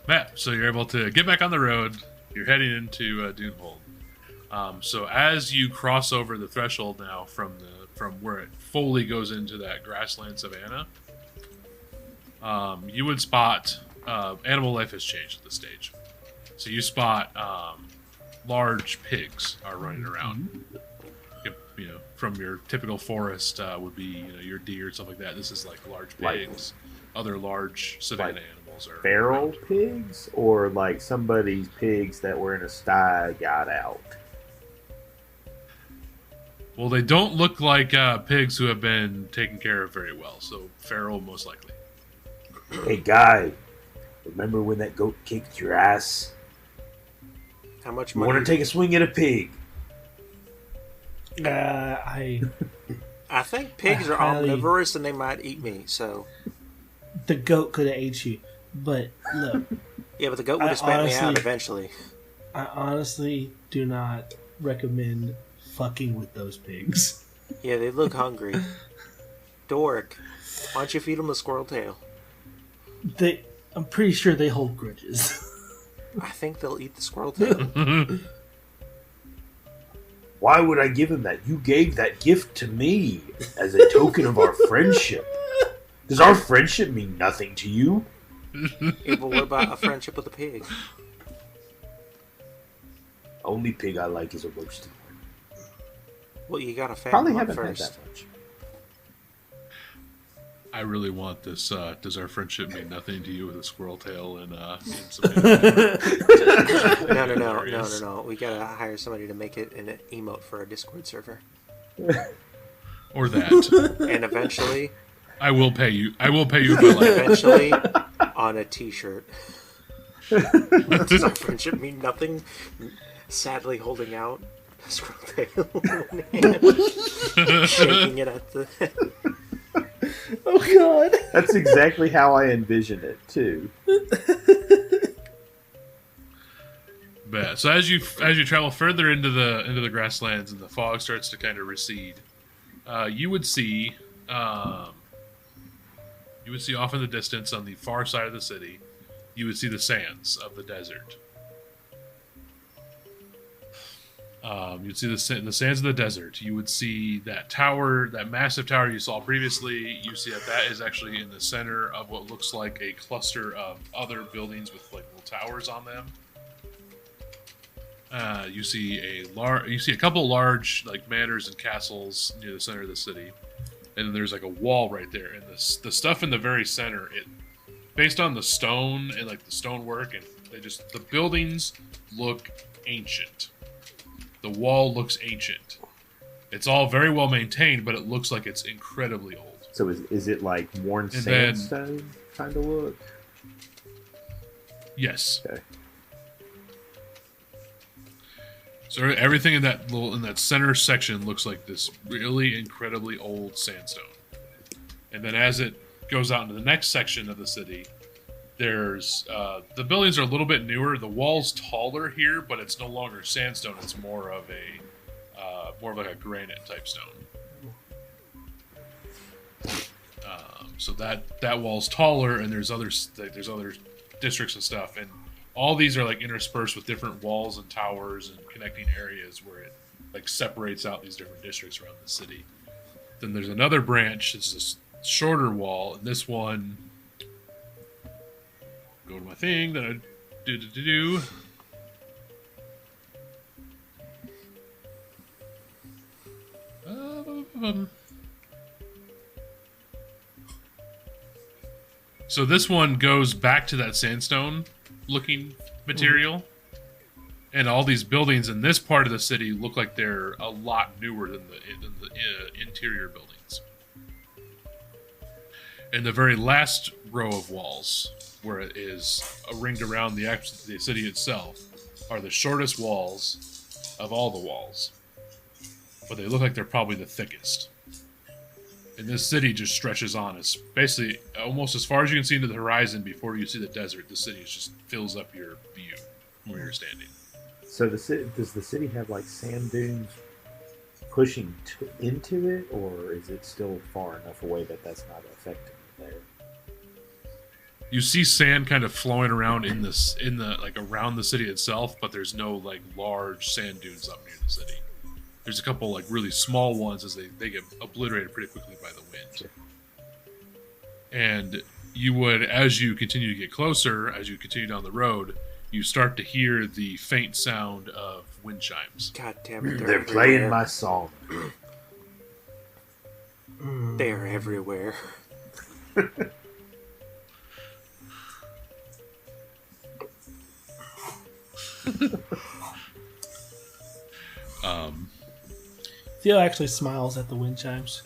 Matt, so you're able to get back on the road. You're heading into Dunehold. So as you cross over the threshold now from where it fully goes into that grassland savanna, you would spot animal life has changed at this stage. So you spot large pigs are running around. You know, from your typical forest would be your deer and stuff like that. This is like large pigs. Other large savanna animals are feral around. pigs, or like somebody's pigs that were in a sty got out. Well, they don't look like pigs who have been taken care of very well. So feral, most likely. Hey, guy, remember when that goat kicked your ass? How much You money? want to take a swing at a pig? I I think pigs are highly- omnivorous and they might eat me. So the goat could have ate you, but look, yeah, but the goat would have spat me out honestly- eventually. I honestly do not recommend fucking with those pigs. Yeah, they look hungry. Doric, why don't you feed them the squirrel tail? I'm pretty sure they hold grudges. I think they'll eat the squirrel tail. Why would I give him that? You gave that gift to me as a token of our friendship. Does our friendship mean nothing to you? Yeah, but what about a friendship with a pig? Only pig I like is a roasted one. Well, you gotta fatten Probably them up haven't had first. that much. I really want this. Does our friendship mean nothing to you with a squirrel tail and some No. We gotta hire somebody to make it an emote for our Discord server. or that? And eventually, I will pay you by life. eventually, on a t-shirt. Does our friendship mean nothing? Sadly holding out a squirrel tail in hand, shaking it at the... Oh god. That's exactly how I envision it too. But so as you travel further into the grasslands and the fog starts to kind of recede, you would see off in the distance on the far side of the city, you would see the sands of the desert. You'd see the sands of the desert. You would see that tower, that massive tower you saw previously. You see that is actually in the center of what looks like a cluster of other buildings with like little towers on them. You see a couple large like manors and castles near the center of the city, and then there's like a wall right there. And the stuff in the very center, based on the stone and like the stonework, and the buildings look ancient. The wall looks ancient. It's all very well maintained, but it looks like it's incredibly old. So is it like worn sandstone kind of look? Yes. Okay. So everything in that center section looks like this really incredibly old sandstone. And then as it goes out into the next section of the city, there's the buildings are a little bit newer. The wall's taller here, but it's no longer sandstone. It's more of like a granite type stone. So that wall's taller, and there's other districts and stuff, and all these are like interspersed with different walls and towers and connecting areas where it like separates out these different districts around the city. Then there's another branch. It's this shorter wall, and this one. Go to my thing that I do. So this one goes back to that sandstone looking material, and all these buildings in this part of the city look like they're a lot newer than the interior buildings. And the very last row of walls where it is ringed around the city itself, are the shortest walls of all the walls. But they look like they're probably the thickest. And this city just stretches on. It's basically almost as far as you can see into the horizon before you see the desert. The city just fills up your view from where you're standing. So does the city have like sand dunes pushing into it, or is it still far enough away that that's not affecting it there? You see sand kind of flowing around in the like around the city itself, but there's no like large sand dunes up near the city. There's a couple like really small ones as they get obliterated pretty quickly by the wind. Sure. And you would, as you continue to get closer, as you continue down the road, you start to hear the faint sound of wind chimes. God damn it! They're playing my song. They're everywhere. Theo actually smiles at the wind chimes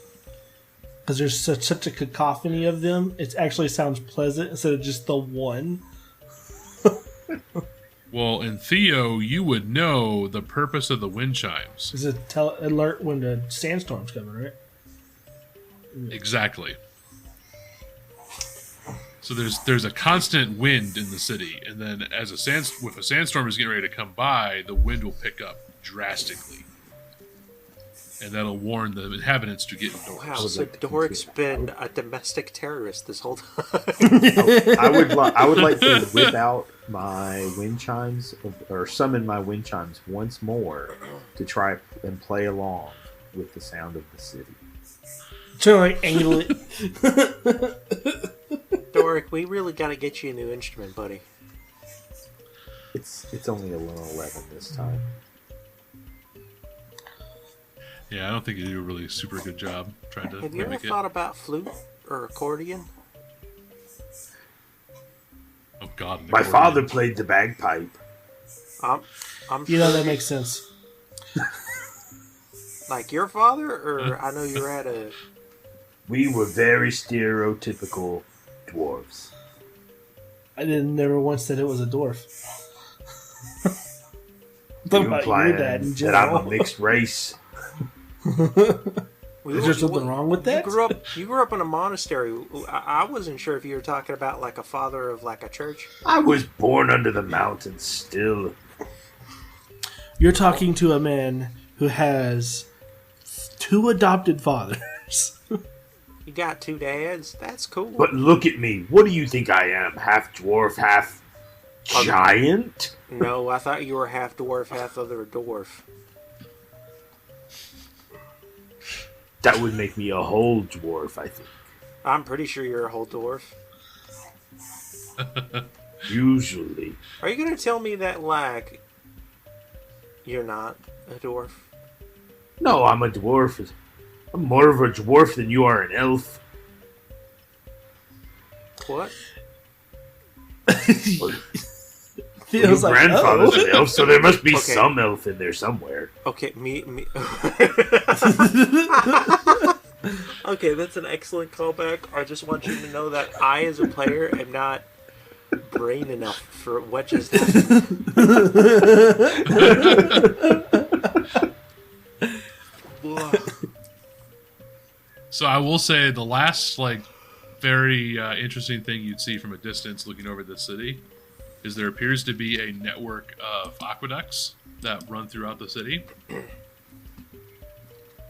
because there's such a cacophony of them. It actually sounds pleasant instead of just the one. Well, in Theo, you would know the purpose of the wind chimes. It's a alert when the sandstorm's coming, right? Exactly. So there's a constant wind in the city, and then if a sandstorm is getting ready to come by, the wind will pick up drastically, and that'll warn the inhabitants to get indoors. Wow, so Doric's been a domestic terrorist this whole time. I would like to whip out my wind chimes, or summon my wind chimes once more to try and play along with the sound of the city. Trying to like angle it. Doric, we really gotta get you a new instrument, buddy. It's only a little 11 this time. Yeah, I don't think you do a really super good job trying to Have you ever mimic it. thought about flute or accordion? Oh God! an My accordion. father played the bagpipe. I'm You know, that makes sense. like your father, or I know you're at a. We were very stereotypical dwarves. I never once said it was a dwarf. You Talking about implying your dad in that I'm a general. mixed race. Is there something wrong with that? You grew up in a monastery. I wasn't sure if you were talking about like a father of like a church. I was born under the mountains still. You're talking to a man who has 2 adopted fathers. You got 2 dads. That's cool. But look at me. What do you think I am? Half dwarf, half giant? No, I thought you were half dwarf, half other dwarf. That would make me a whole dwarf, I think. I'm pretty sure you're a whole dwarf. Usually. Are you gonna tell me that like you're not a dwarf? No, I'm a dwarf. I'm more of a dwarf than you are an elf. What? Your Feels like, grandfather's oh. an elf, so there must be Okay. some elf in there somewhere. Okay, me. Okay, that's an excellent callback. I just want you to know that I, as a player, am not brain enough for what just happened. So I will say the last very interesting thing you'd see from a distance looking over the city is there appears to be a network of aqueducts that run throughout the city,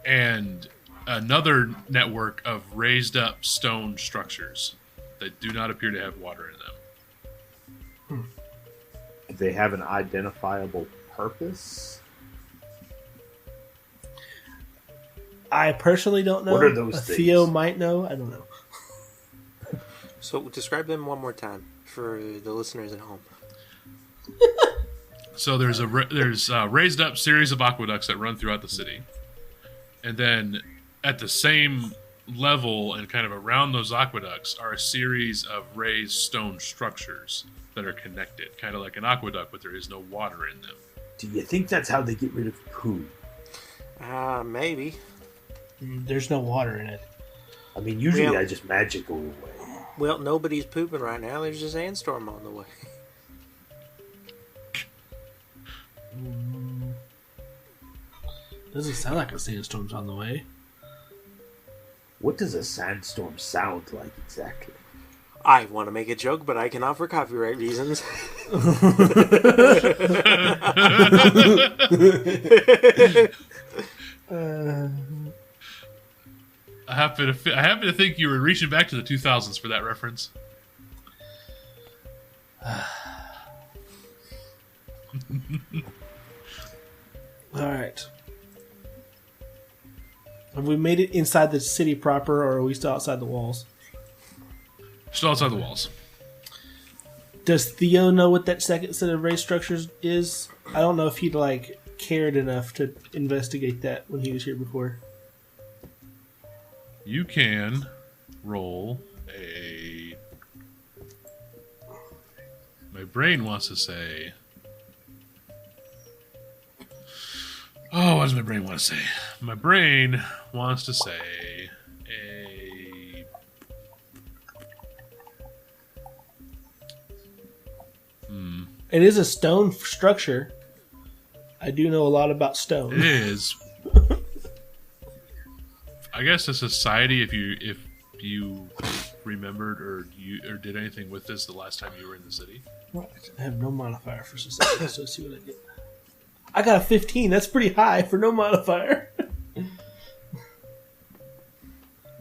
and another network of raised up stone structures that do not appear to have water in them. Do they have an identifiable purpose? I personally don't know. What are those Theo things? might know. I don't know. So describe them one more time for the listeners at home. So there's a raised up series of aqueducts that run throughout the city, and then at the same level and kind of around those aqueducts are a series of raised stone structures that are connected, kind of like an aqueduct, but there is no water in them. Do you think that's how they get rid of poo? Maybe. There's no water in it. I mean, usually Yeah. I just magic away. Well, nobody's pooping right now. There's a sandstorm on the way. Doesn't sound like a sandstorm's on the way. What does a sandstorm sound like exactly? I want to make a joke, but I cannot for copyright reasons. I happen to think you were reaching back to the 2000s for that reference. All right. Have we made it inside the city proper, or are we still outside the walls? Still outside the walls. Does Theo know what that second set of race structures is? I don't know if he'd cared enough to investigate that when he was here before. You can roll a... My brain wants to say... Oh, what does my brain want to say? My brain wants to say a... It is a stone structure. I do know a lot about stone. It is. I guess a society, if you remembered or did anything with this the last time you were in the city. Right. I have no modifier for society, so let's see what I get. I got a 15. That's pretty high for no modifier.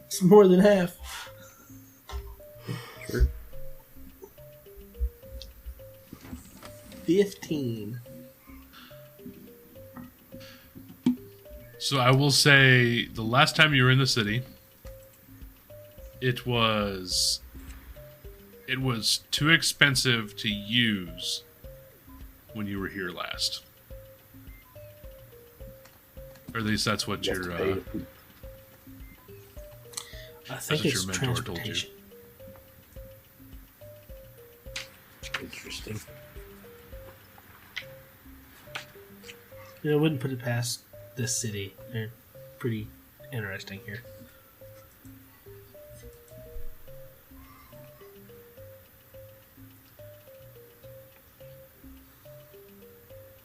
It's more than half. Sure. 15. So I will say the last time you were in the city, it was too expensive to use when you were here last. Or at least that's what your I think it's transportation. Interesting. I wouldn't put it past this city. They're pretty interesting here.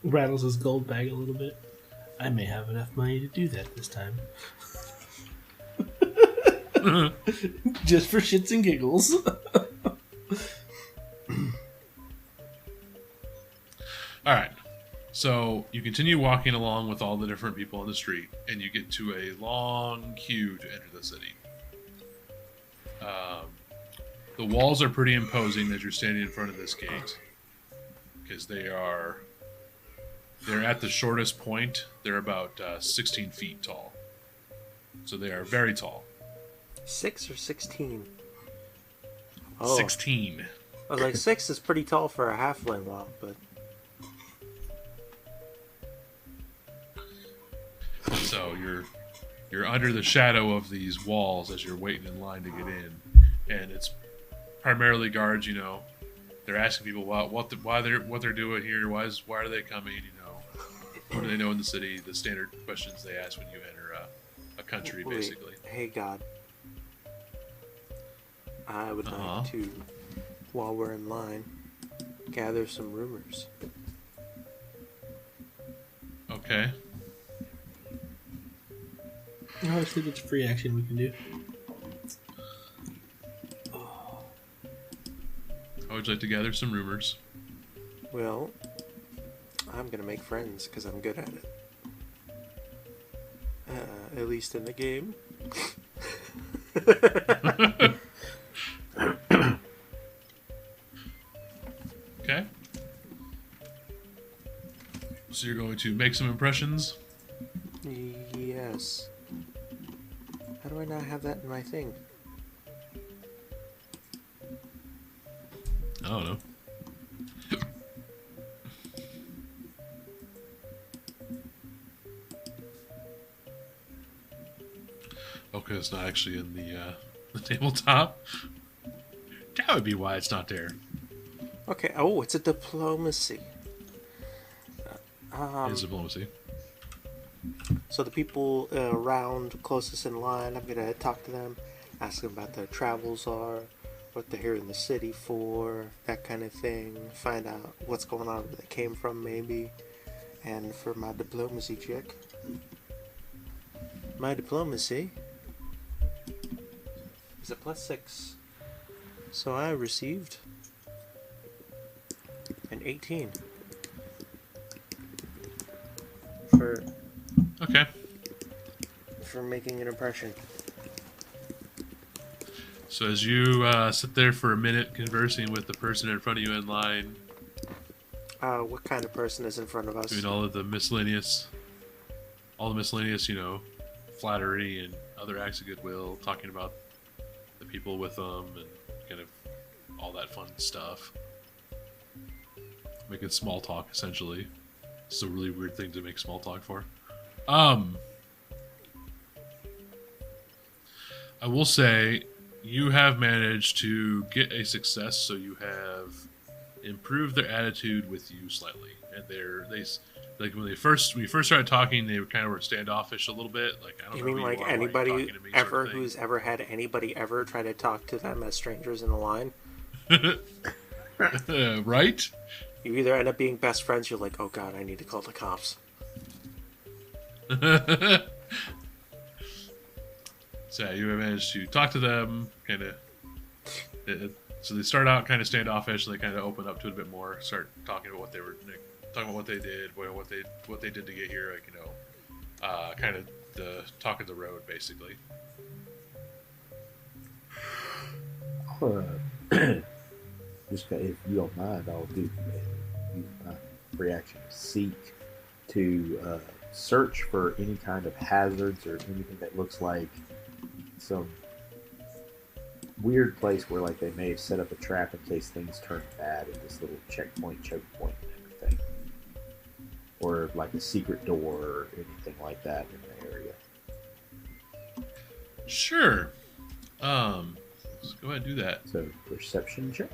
Rattles his gold bag a little bit. I may have enough money to do that this time. Just for shits and giggles. Alright. So you continue walking along with all the different people on the street, and you get to a long queue to enter the city. The walls are pretty imposing as you're standing in front of this gate, because they're at the shortest point. They're about 16 feet tall, so they are very tall. 6 or 16? 16. I was like, 6 is pretty tall for a halfling walk, but... So you're under the shadow of these walls as you're waiting in line to get in, and it's primarily guards. They're asking people what they're doing here. Why are they coming? What do they know in the city? The standard questions they ask when you enter a country, basically. Hey God, I would like to, while we're in line, gather some rumors. Okay. I think it's a free action we can do. How would you like to gather some rumors? Well, I'm gonna make friends because I'm good at it. At least in the game. Okay. So you're going to make some impressions? Yes. How do I not have that in my thing? I don't know. Okay, it's not actually in the tabletop. That would be why it's not there. Okay. Oh, it's a diplomacy. It's diplomacy. So the people around closest in line, I'm gonna talk to them, ask them about their travels are, what they're here in the city for, that kind of thing. Find out what's going on, where they came from, maybe. And for my diplomacy check, my diplomacy is a +6. So I received an 18 for Okay. making an impression. So as you sit there for a minute conversing with the person in front of you in line, What kind of person is in front of us? doing all the miscellaneous, flattery and other acts of goodwill, talking about the people with them and kind of all that fun stuff. Making small talk, essentially. It's a really weird thing to make small talk for. I will say, you have managed to get a success, so you have improved their attitude with you slightly. And when you first started talking, they were standoffish a little bit. Like, I don't You know mean who like you are, why are you anybody talking to me, ever sort of thing. who's ever had anybody ever try to talk to them as strangers in the line? Right? You either end up being best friends, you're like, oh god, I need to call the cops. So yeah, you have managed to talk to them, kind of. So they start out kind of standoffish, and they kind of open up to it a bit more. Start talking about what they did, what they did to get here, kind of the talk of the road, basically. Just if you don't mind, I'll do my reaction to seek to search for any kind of hazards or anything that looks like some weird place where like they may have set up a trap in case things turn bad at this little choke point and everything, or like a secret door or anything like that in the area. Sure. Let's go ahead and do that. So perception check.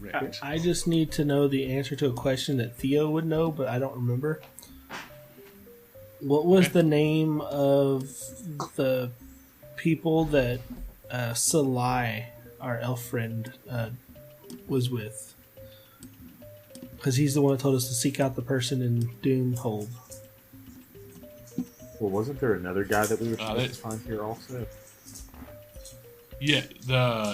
Correct. I just need to know the answer to a question that Theo would know, but I don't remember. What was the name of the people that Salai, our elf friend, was with? Because he's the one that told us to seek out the person in dunehold. Well, wasn't there another guy that we were supposed to find here also? Yeah.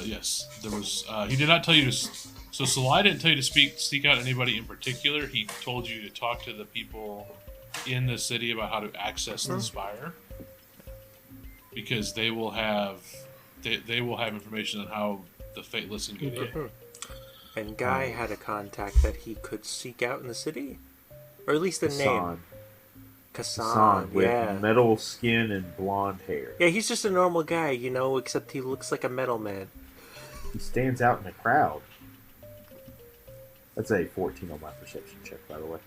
Yes. There was. He did not tell you to. So Salai didn't tell you to seek out anybody in particular. He told you to talk to the people in the city about how to access the spire, because they will have information on how the Fateless can get in. And Guy had a contact that he could seek out in the city, or at least a name. Kassan, with metal skin and blonde hair. Yeah, he's just a normal guy, except he looks like a metal man. He stands out in the crowd. That's a 14 on my perception check, by the way.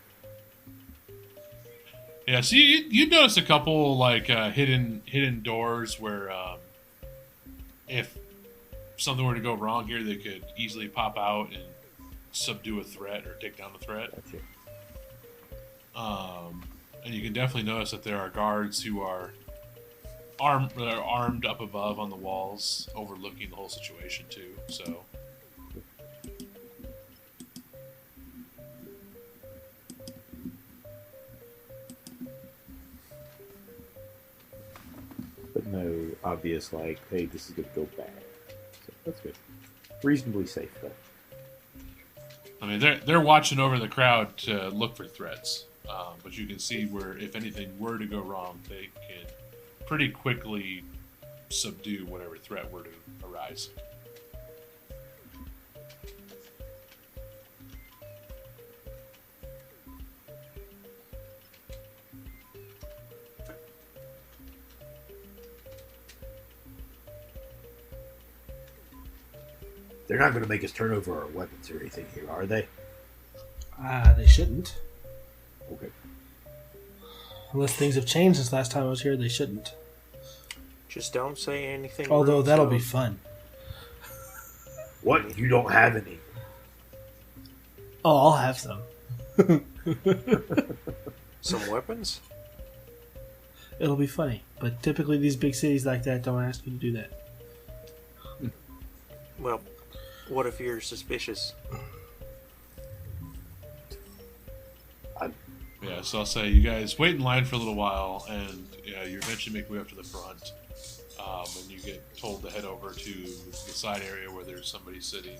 Yeah, so you notice a couple like hidden doors where if something were to go wrong here, they could easily pop out and subdue a threat or take down a threat. Gotcha. And you can definitely notice that there are guards who are armed up above on the walls, overlooking the whole situation too. So. But no obvious, like, hey, this is going to go bad. So that's good. Reasonably safe, though. I mean, they're watching over the crowd to look for threats. But you can see where, if anything were to go wrong, they can pretty quickly subdue whatever threat were to arise. They're not going to make us turn over our weapons or anything here, are they? They shouldn't. Okay. Unless things have changed since last time I was here, they shouldn't. Just don't say anything. Although rude, that'll so- be fun. What? You don't have any? Oh, I'll have some. Some weapons? It'll be funny. But typically these big cities like that don't ask you to do that. Well, what if you're suspicious? Yeah, so I'll say you guys wait in line for a little while, and you eventually make your way up to the front, and you get told to head over to the side area where there's somebody sitting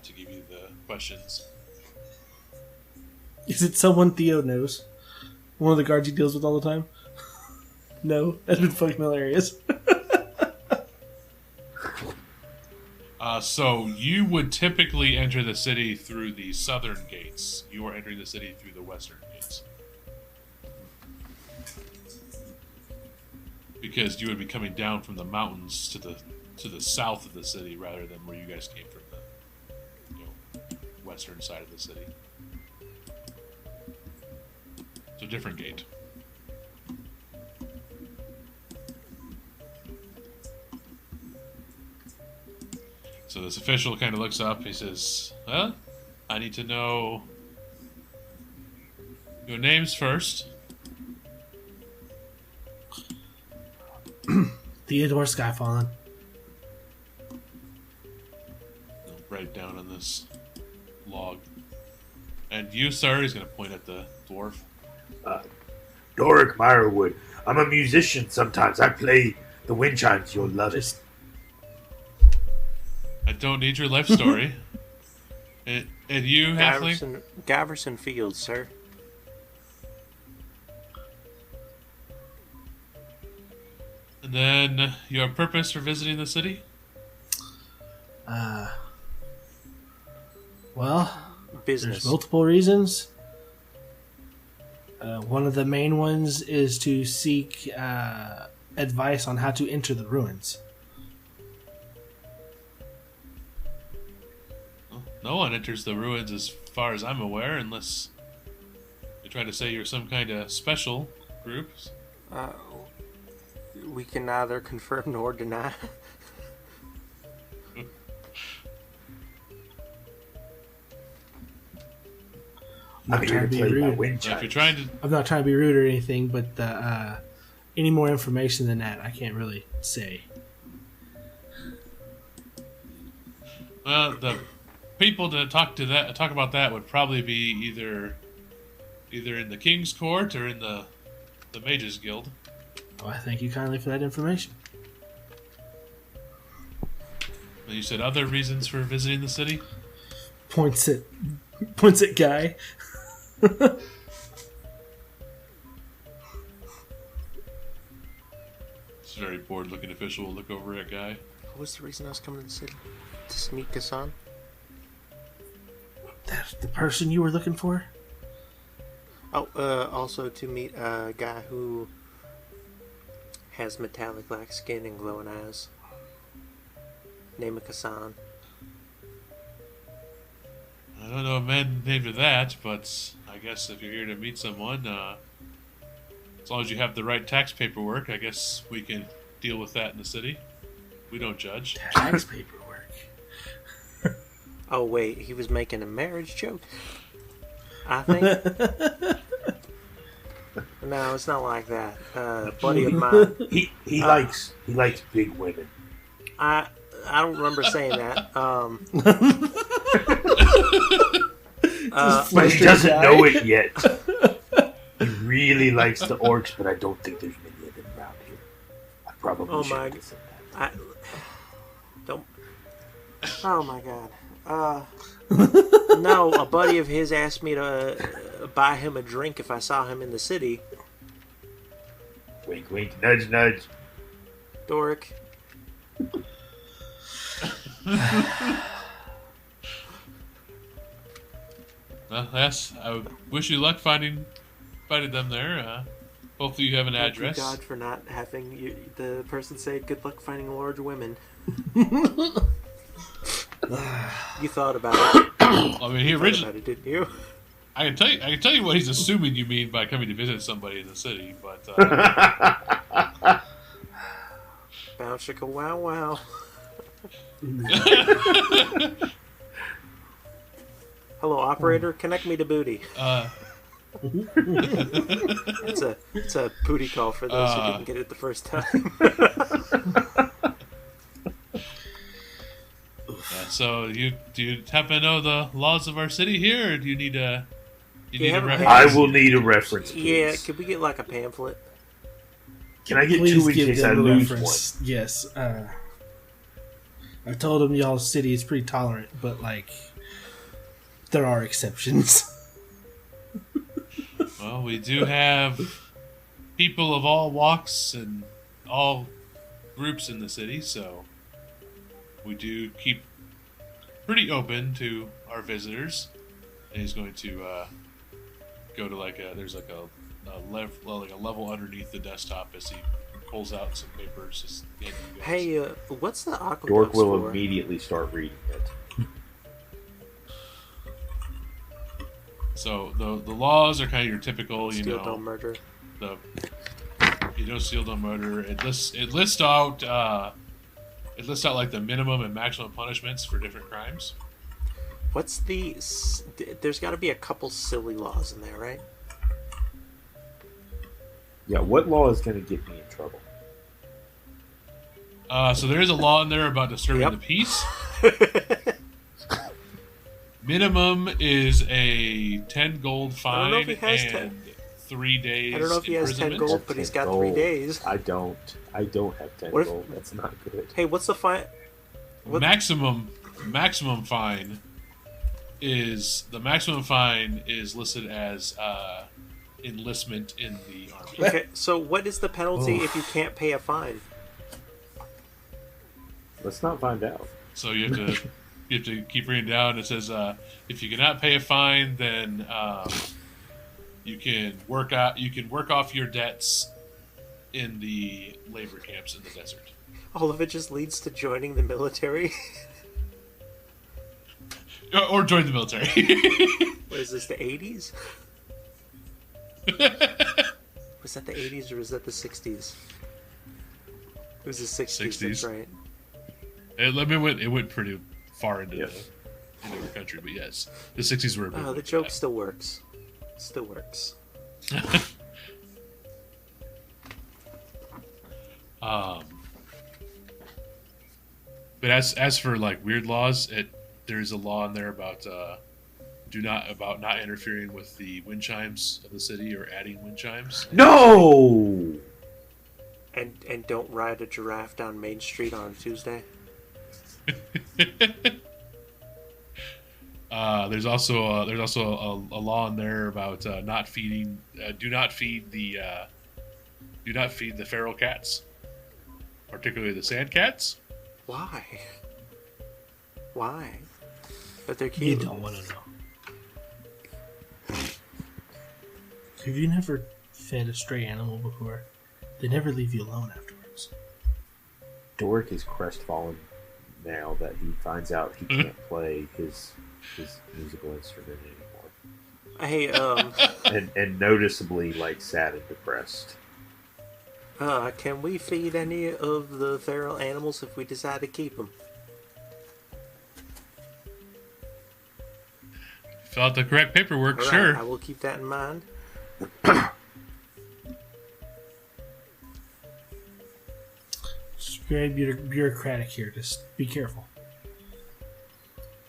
to give you the questions. Is it someone Theo knows? One of the guards he deals with all the time? No, that's been fucking hilarious. So you would typically enter the city through the southern gates. You are entering the city through the western gates. Because you would be coming down from the mountains to the south of the city rather than where you guys came from, the western side of the city. It's a different gate. So this official kind of looks up. He says, "Well, I need to know your names first." Theodore Skyfallen. He'll write down on this log. And you, sir, he's going to point at the dwarf. Doric Meyerwood. I'm a musician sometimes. I play the wind chimes. You'll love it. I don't need your life story. And you, halfling? Gaverson Fields, sir. And then your purpose for visiting the city? Well, Business. there's multiple reasons. One of the main ones is to seek advice on how to enter the ruins. Well, no one enters the ruins as far as I'm aware, unless you're trying to say you're some kind of special group. We can neither confirm nor deny. I'm here to play my wind If you're chimes. trying to... I'm not trying to be rude or anything, but any more information than that, I can't really say. Well, the people to talk about that would probably be either in the King's Court or in the Mages Guild. Well, I thank you kindly for that information. And you said other reasons for visiting the city? Points at Guy. This very bored-looking official will look over at Guy. What was the reason I was coming to the city? To meet Kassan? That's the person you were looking for? Oh, also to meet a guy who has metallic black skin and glowing eyes. Name of Kassan. I don't know a man named of that, but I guess if you're here to meet someone, as long as you have the right tax paperwork, I guess we can deal with that in the city. We don't judge. Tax paperwork. Oh wait, he was making a marriage joke? I think. No, it's not like that. Buddy of mine. He likes big women. I don't remember saying that. But he doesn't know it yet. He really likes the orcs, but I don't think there's many of them around here. I probably shouldn't have said that. Don't. Oh my god. No, a buddy of his asked me to buy him a drink if I saw him in the city. Wink, wink, nudge, nudge. Doric. Well, yes, I wish you luck finding them there. Hopefully you have an Thank address. you, God, for not having the person say good luck finding large women. You thought about it. I mean, he You thought originally. about it, didn't you? I can tell you what he's assuming you mean by coming to visit somebody in the city, but Bow chicka wow wow. Hello, operator. Connect me to Booty. It's a booty call for those who didn't get it the first time. So do you happen to know the laws of our city here, or do you need a reference? I will need a reference, please. Yeah, could we get like a pamphlet? Can I get Please two in give case I them a lose reference. Yes. I told them y'all's city is pretty tolerant, but like there are exceptions. Well, we do have people of all walks and all groups in the city, so we do keep pretty open to our visitors. And he's going to go to there's like a level underneath the desktop as he pulls out some papers. Just Hey, what's the aqueducts Dork will for? immediately start reading it. So the laws are kind of your typical, Steal, don't murder. Steal, don't murder. It lists out like the minimum and maximum punishments for different crimes. What's there's got to be a couple silly laws in there, right? Yeah, what law is going to get me in trouble? So there is a law in there about disturbing the peace. Minimum is a 10 gold fine and 3 days. I don't know if he has 10 gold, but he's got 3 days. I don't have 10 gold. That's not good. Hey, what's the fine? Maximum fine is listed as enlistment in the army. Okay, so what is the penalty if you can't pay a fine? Let's not find out. So you have to keep reading down. It says if you cannot pay a fine, then you can work off your debts in the labor camps in the desert. All of it just leads to joining the military. Or join the military. What is this, the 80s? Was that the 80s or was that the 60s? It was the 60s. That's right. It went pretty far into the country, but yes, the 60s were. The joke still works. Still works. But as for like weird laws, there's a law in there about not interfering with the wind chimes of the city or adding wind chimes. No. And don't ride a giraffe down Main Street on Tuesday. There's also a law in there about not feeding. Do not feed the feral cats, particularly the sand cats. Why? But they're You cute. don't want to know. Have you never fed a stray animal before? They never leave you alone afterwards. Dork is crestfallen now that he finds out he can't play his musical instrument anymore. Hey, and noticeably sad and depressed. can we feed any of the feral animals if we decide to keep them? Fill out the correct paperwork, All right, sure. I will keep that in mind. It's very bureaucratic here. Just be careful.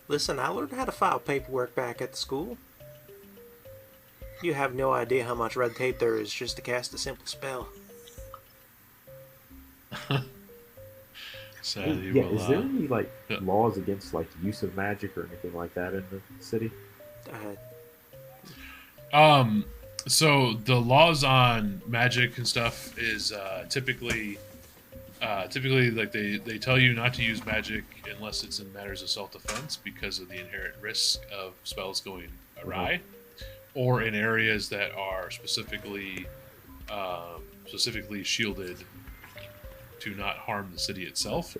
Listen, I learned how to file paperwork back at the school. You have no idea how much red tape there is just to cast a simple spell. So Is there any laws against use of magic or anything like that in the city? So the laws on magic and stuff is typically they tell you not to use magic unless it's in matters of self-defense because of the inherent risk of spells going awry, or in areas that are specifically shielded to not harm the city itself.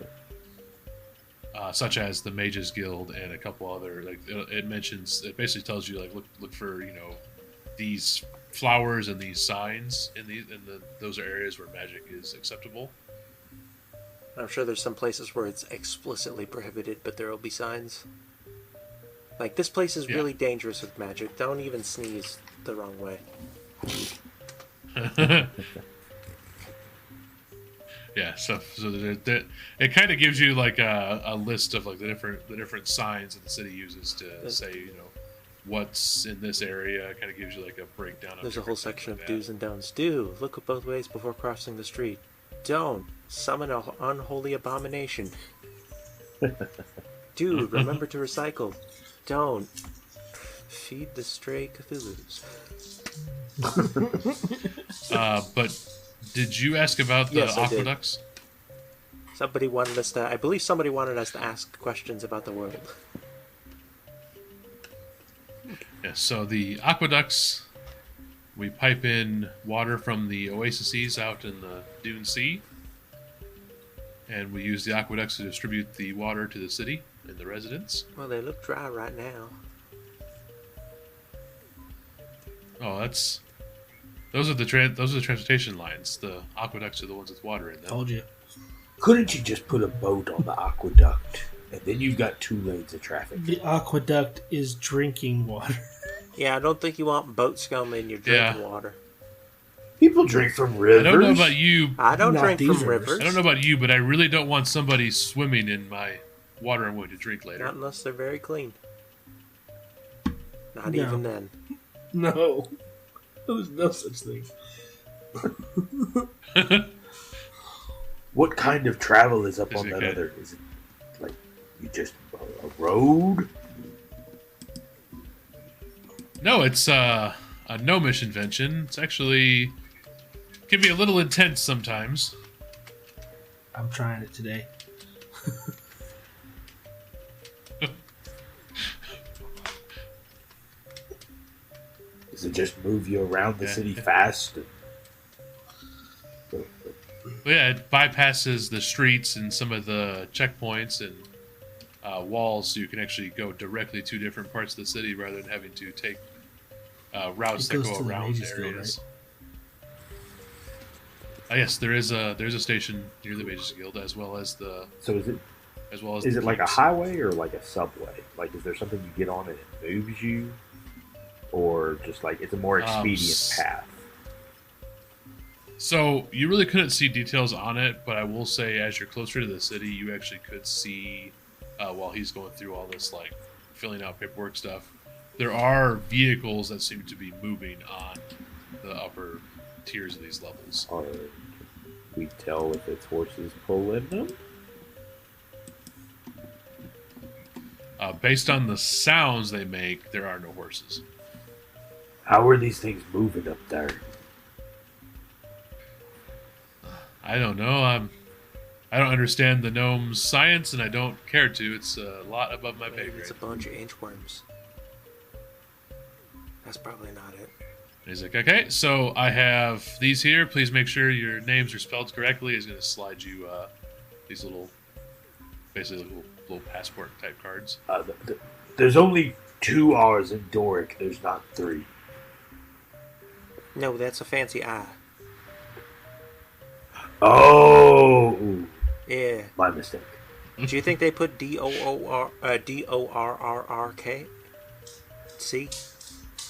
Such as the Mages Guild and a couple other it basically tells you look for these flowers and these signs in those are areas where magic is acceptable. I'm sure there's some places where it's explicitly prohibited, but there will be signs. This place is really dangerous with magic. Don't even sneeze the wrong way. Yeah, so it kind of gives you like a list of like the different signs that the city uses to say, you know, what's in this area. It kind of gives you like a breakdown of There's a whole section like of that. do's and don'ts. Do look both ways before crossing the street. Don't summon an unholy abomination. Do remember to recycle. Don't feed the stray Cthulhus. But did you ask about the Yes, I did. aqueducts? Somebody wanted us to. I believe somebody wanted us to ask questions about the world. Yeah, so the aqueducts, we pipe in water from the oases out in the Dune Sea, and we use the aqueducts to distribute the water to the city and the residents. Well, they look dry right now. Oh, those are the transportation lines. The aqueducts are the ones with water in them. Told you. Couldn't you just put a boat on the aqueduct, and then you've got 2 lanes of traffic? The aqueduct is drinking water. Yeah, I don't think you want boat scum in your drinking water. People drink from rivers. I don't know about you. I don't Not drink these from rivers. rivers. I don't know about you, but I really don't want somebody swimming in my water I'm going to drink later. Not unless they're very clean. Not No. even then. No. There's no such thing. What kind of travel is up Is on it that good? other? Is it like you just a road? No, it's a gnomish invention. It's actually can be a little intense sometimes. I'm trying it today. Does it just move you around the Yeah. city fast? But yeah, it bypasses the streets and some of the checkpoints and walls, so you can actually go directly to different parts of the city rather than having to take routes It that goes go to the around Mages Guild, areas. Yes, there's a station near the Mages Guild as well as the So is it the like a keeps. highway or like a subway? Like, is there something you get on and it moves you, or just like it's a more expedient path? So you really couldn't see details on it, but I will say, as you're closer to the city, you actually could see while he's going through all this, like filling out paperwork stuff. There are vehicles that seem to be moving on the upper tiers of these levels. Or we tell if it's horses pulling them? Based on the sounds they make, there are no horses. How are these things moving up there? I don't know. I don't understand the gnome's science, and I don't care to. It's a lot above my pay Maybe grade. it's a bunch of inchworms. That's probably not it. He's like, okay, so I have these here. Please make sure your names are spelled correctly. He's going to slide you these basically little passport type cards. There's only 2 R's in Doric. There's not 3. No, that's a fancy I. Oh, Yeah. my mistake. Do you think they put D-O-R-R-R-K? C?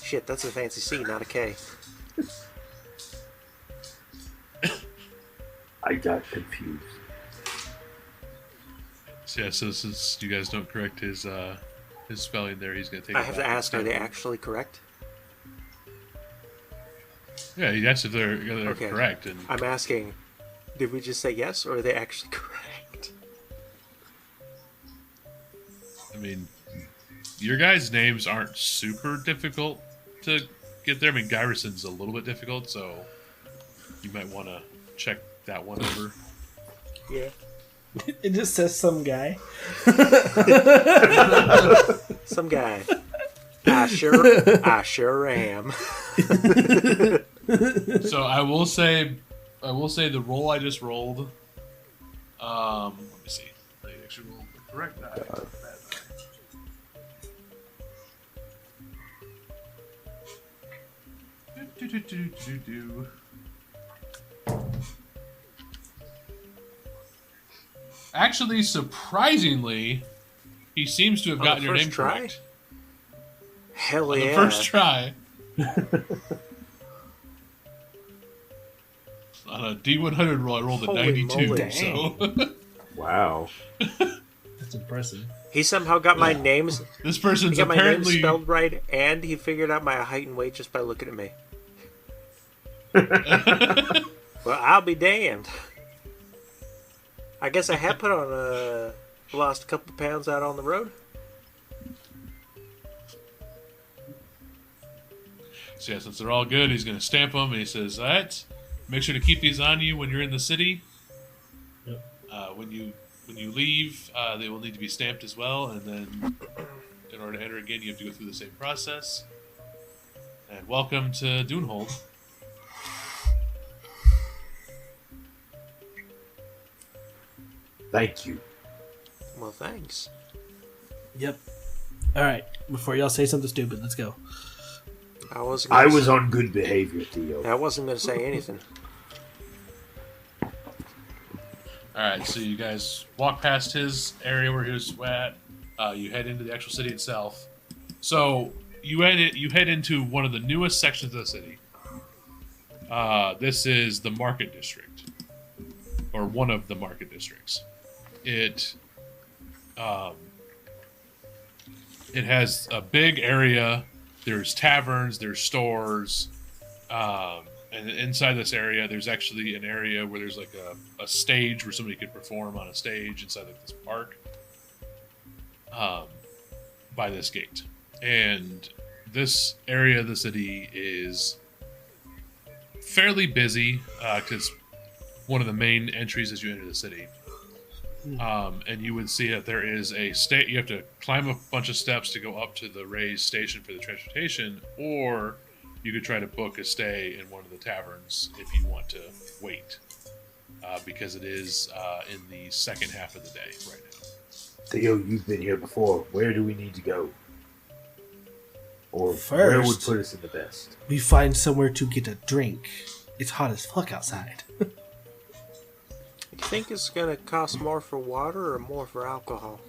Shit, that's a fancy C, not a K. I got confused. So yeah, so since you guys don't correct his spelling there, he's going to take. I have to ask, are they actually correct? Yeah, he asked if they're Okay. correct, and I'm asking, did we just say yes, or are they actually correct? I mean, your guys' names aren't super difficult to get there. I mean, Gyrison's a little bit difficult, so you might want to check that one over. Yeah. It just says some guy. Some guy. I sure am. So I will say the roll I just rolled. Let me see. I actually rolled the correct die. Do. Actually, surprisingly, he seems to have On gotten the your first name try? correct. Hell On yeah. the first try. On a D100 roll, I rolled a Holy 92. moly. So Wow. That's impressive. He somehow got my names. this He person's got my name apparently spelled right, and he figured out my height and weight just by looking at me. Well, I'll be damned. I guess I have put on lost a couple pounds out on the road. So yeah, since they're all good, he's going to stamp them, and he says, "All right, make sure to keep these on you when you're in the city. Yep. When you leave, they will need to be stamped as well, and then in order to enter again, you have to go through the same process. And welcome to Dunehold." Thank you. Well, thanks. Yep. All right. Before y'all say something stupid, let's go. I was on good behavior, Theo. I wasn't going to say anything. All right, so you guys walk past his area where he was at. You head into the actual city itself. So you head into one of the newest sections of the city. This is the market district, or one of the market districts. It has a big area. There's taverns, there's stores, and inside this area, there's actually an area where there's like a stage where somebody could perform on a stage inside like this park by this gate. And this area of the city is fairly busy because one of the main entries as you enter the city. And you would see that there is a state. You have to climb a bunch of steps to go up to the raised station for the transportation, or you could try to book a stay in one of the taverns if you want to wait, because it is in the second half of the day right now. Theo, you've been here before. Where do we need to go? Or First, where would put us in the best? we find somewhere to get a drink. It's hot as fuck outside. You think it's going to cost more for water or more for alcohol?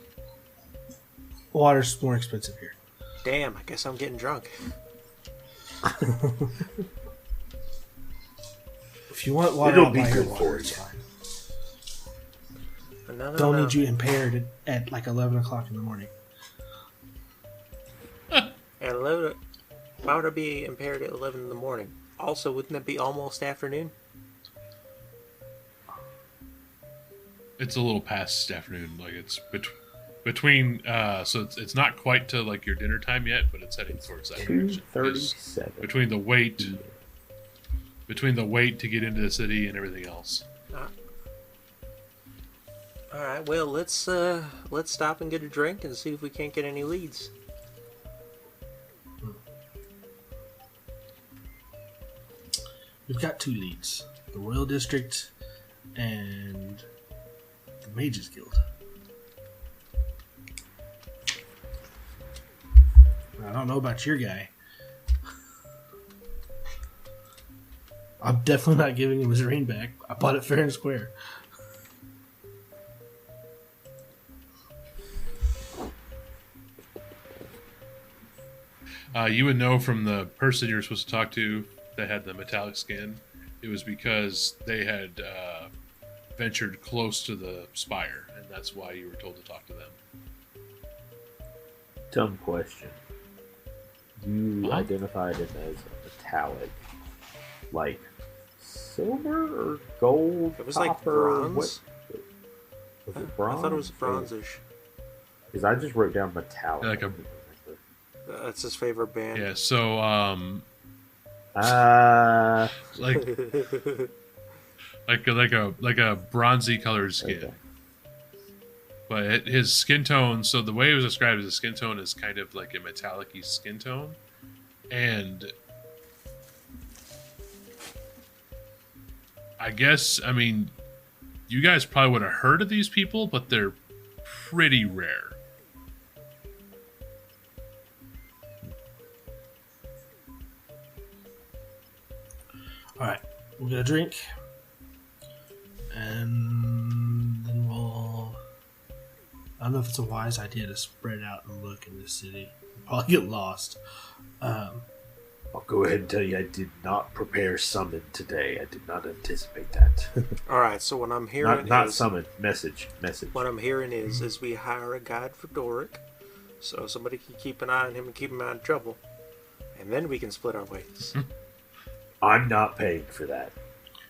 Water's more expensive here. Damn, I guess I'm getting drunk. If you want water, It'll I'll be buy your good water. for It's you. fine. No. Don't need you impaired at like 11 o'clock in the morning. At 11, why would I be impaired at 11 in the morning? Also, wouldn't that be almost afternoon? It's a little past afternoon, like it's between. So it's not quite to like your dinner time yet, but it's heading towards that direction. 2:37. Between the wait to get into the city and everything else. All right, well, let's stop and get a drink and see if we can't get any leads. We've got two leads: the Royal District and the Mages Guild. I don't know about your guy. I'm definitely not giving him his ring back. I bought it fair and square. You would know from the person you were supposed to talk to that had the metallic skin, it was because they had ventured close to the spire, and that's why you were told to talk to them. Dumb question. You Huh? identified it as metallic, like silver or gold? It was like copper, bronze. Was it bronze? I thought it was bronzish. Because I just wrote down metallic. Yeah, like a- I couldn't remember. That's his favorite band. Yeah, so like a bronzy colored skin. Okay. But his skin tone, so the way it was described as a skin tone is kind of like a metallic-y skin tone. And I guess, I mean, you guys probably would have heard of these people, but they're pretty rare. Alright, we'll get a drink. And then we'll... I don't know if it's a wise idea to spread out and look in this city. We'll probably get lost. I'll go ahead and tell you I did not prepare summon today. I did not anticipate that. All right. So what I'm hearing not is summon. Message. what I'm hearing is we hire a guide for Doric, so somebody can keep an eye on him and keep him out of trouble, and then we can split our ways. I'm not paying for that.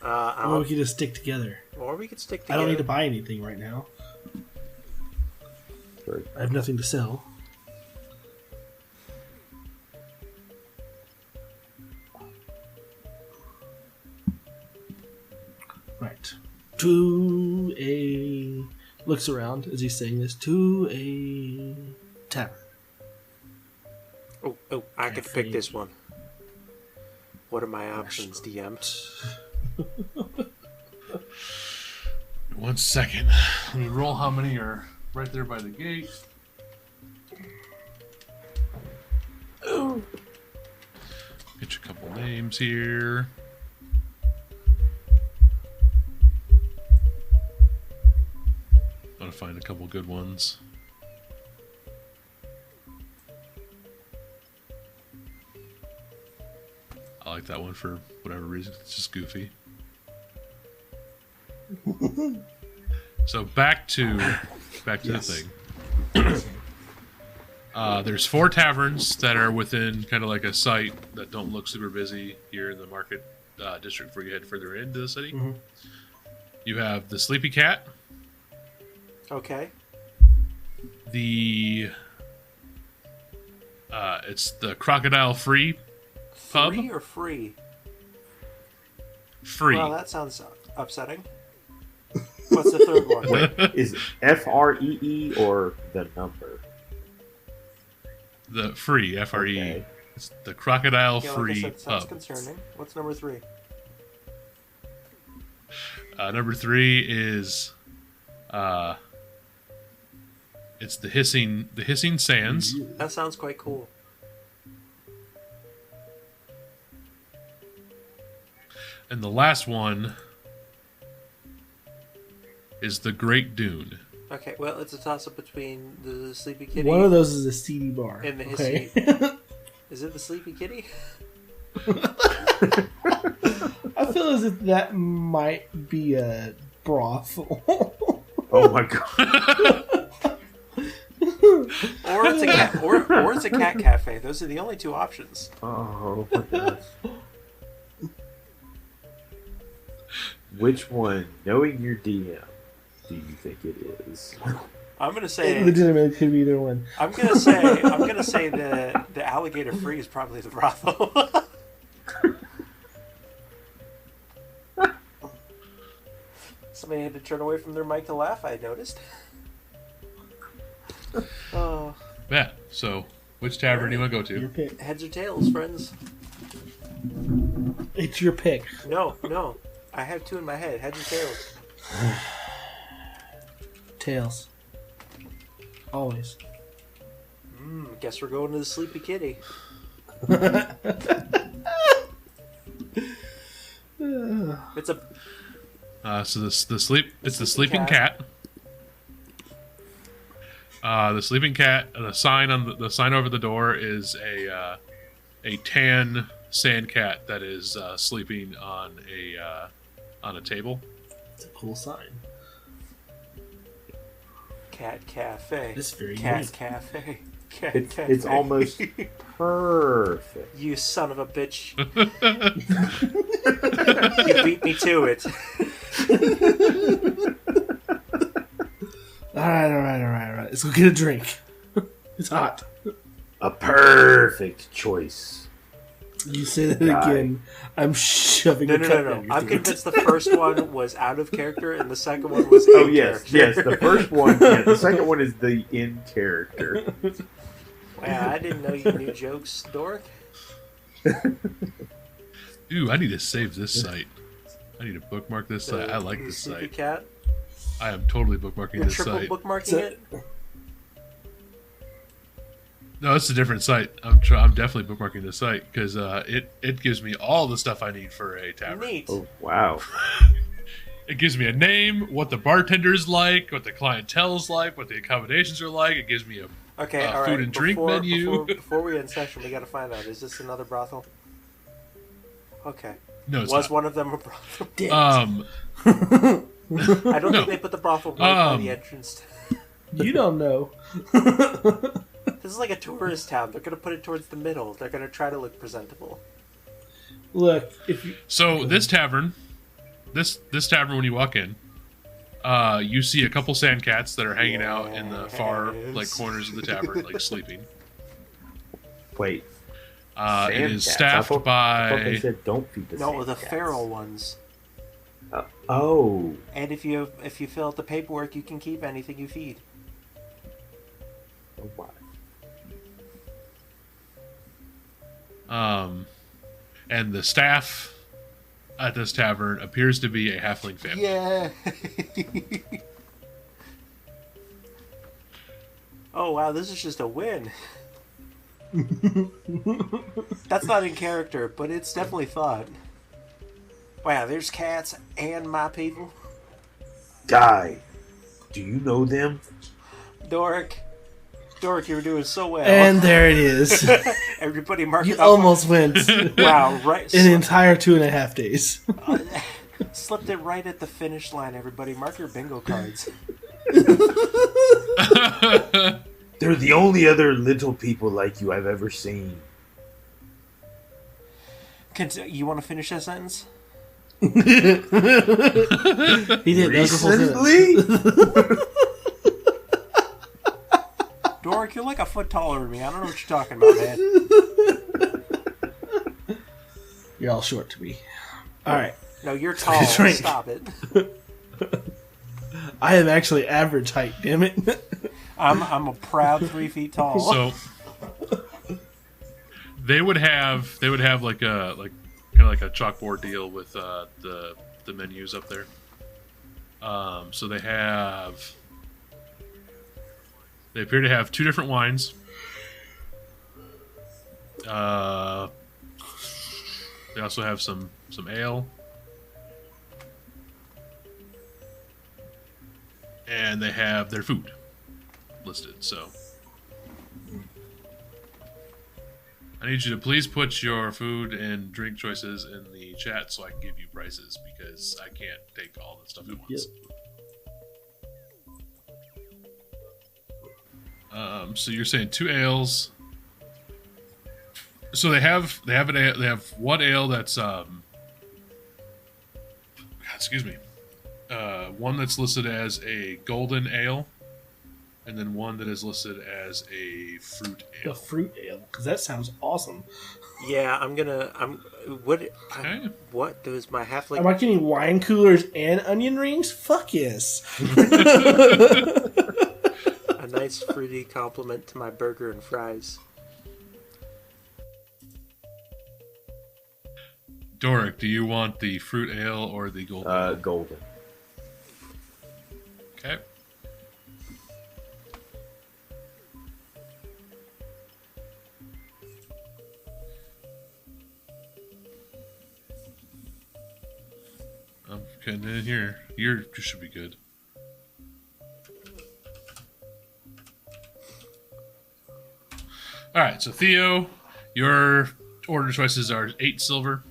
Or we could just stick together. Or we could stick I together. don't need to buy anything right now. Sure. I have nothing to sell. Right. To a... Looks around as he's saying this. To a tavern. Oh, I get to Cafe. pick this one. What are my options, DM? 1 second. Let me roll how many are right there by the gate. Get you a couple names here. Gotta find a couple good ones. I like that one for whatever reason. It's just goofy. So back to the thing. There's 4 taverns that are within kind of like a site that don't look super busy here in the market district before you head further into the city. Mhm. You have the Sleepy Cat, Okay. it's the Crocodile Free pub. Free or free? Free. Well, that sounds upsetting. What's the third one? Wait, is it FREE or the number? The Free, FRE. Okay. It's the Crocodile Yeah, like I Free said, sounds pub. concerning. What's number 3? Number 3 is it's the hissing sands. That sounds quite cool. And the last one is the Great Dune. Okay, well, it's a toss-up between the Sleepy Kitty One of those is a seedy bar. and the Okay. Is it the Sleepy Kitty? I feel as if that might be a brothel. Oh my god. Or it's a cat, or it's a cat cafe. Those are the only 2 options. Oh my gosh. Which one, knowing your DM, do you think it is? I'm gonna It say legitimately could be either one. I'm gonna say the alligator free is probably the brothel. Somebody had to turn away from their mic to laugh, I noticed. Oh, Yeah. So, which tavern do you want to go Your to? pick. heads or tails, friends? It's your pick. No. I have 2 in my head. Heads or tails? Tails. Always. Guess we're going to the Sleepy Kitty. It's a So it's the sleeping cat. The sleeping cat. The sign on the sign over the door is a tan sand cat that is sleeping on a table. It's a cool sign. cat cafe. It's very cat unique. cafe. Cat It's cafe. almost perfect. You son of a bitch. You beat me to it. Alright. Let's go get a drink. It's hot. A perfect choice. You say that Guy. again. I'm shoving No. a cup down your I'm throat. convinced the first one was out of character and the second one was Oh in yes, character. yes. The first one, yeah. The second one is the in character. Wow, I didn't know you knew jokes, Dork. Ooh, I need to save this site. I need to bookmark this site. I like this Sleepy site. Cat. I am totally bookmarking You're this triple site. bookmarking So- it. No, it's a different site. I'm definitely bookmarking this site because it gives me all the stuff I need for a tavern. Neat. Oh wow. It gives me a name, what the bartender's like, what the clientele's like, what the accommodations are like. It gives me a Okay, all right. food and drink menu. Before we end session, we got to find out: is this another brothel? Okay. No, it's Was not. one of them a brothel? I don't No. think they put the brothel right by the entrance. You don't know. This is like a tourist town. They're going to put it towards the middle. They're going to try to look presentable. Look, if you So this tavern, this tavern, when you walk in, you see a couple sand cats that are hanging out in the far corners of the tavern, sleeping. Wait. It is Cats. staffed I thought they by. said don't feed the No, sand the cats. feral ones. Oh. And if you fill out the paperwork, you can keep anything you feed. Oh, wow. And the staff at this tavern appears to be a halfling family. Yeah. Oh wow, this is just a win. That's not in character, but it's definitely thought. Wow, there's cats and my people. Guy, do you know them? Doric, you were doing so well. and there it is. Everybody mark You it up. almost went Wow, right. an entire 2.5 days. Slipped it right at the finish line, everybody. Mark your bingo cards. They're the only other little people like you I've ever seen. You want to finish that sentence? He did. That was the whole sentence. Recently? Doric, you're like a foot taller than me. I don't know what you're talking about, man. You're all short to me. All right. No, you're tall. Drink. Stop it. I am actually average height, damn it. I'm a proud 3 feet tall. So they would have like a chalkboard deal with the menus up there. So they appear to have 2 different wines. They also have some ale. And they have their food listed, so I need you to please put your food and drink choices in the chat so I can give you prices, because I can't take all the stuff at once. Yep. So you're saying 2 ales. So they have one ale that's excuse me. One that's listed as a golden ale, and then one that is listed as a fruit ale. The fruit ale, because that sounds awesome. Yeah, what does my halfling... Am I getting wine coolers and onion rings? Fuck yes. A nice fruity compliment to my burger and fries. Doric, do you want the fruit ale or the golden ale? Golden. Okay. I'm getting in here. You should be good. Alright, so Theo, your order choices are 8 silver.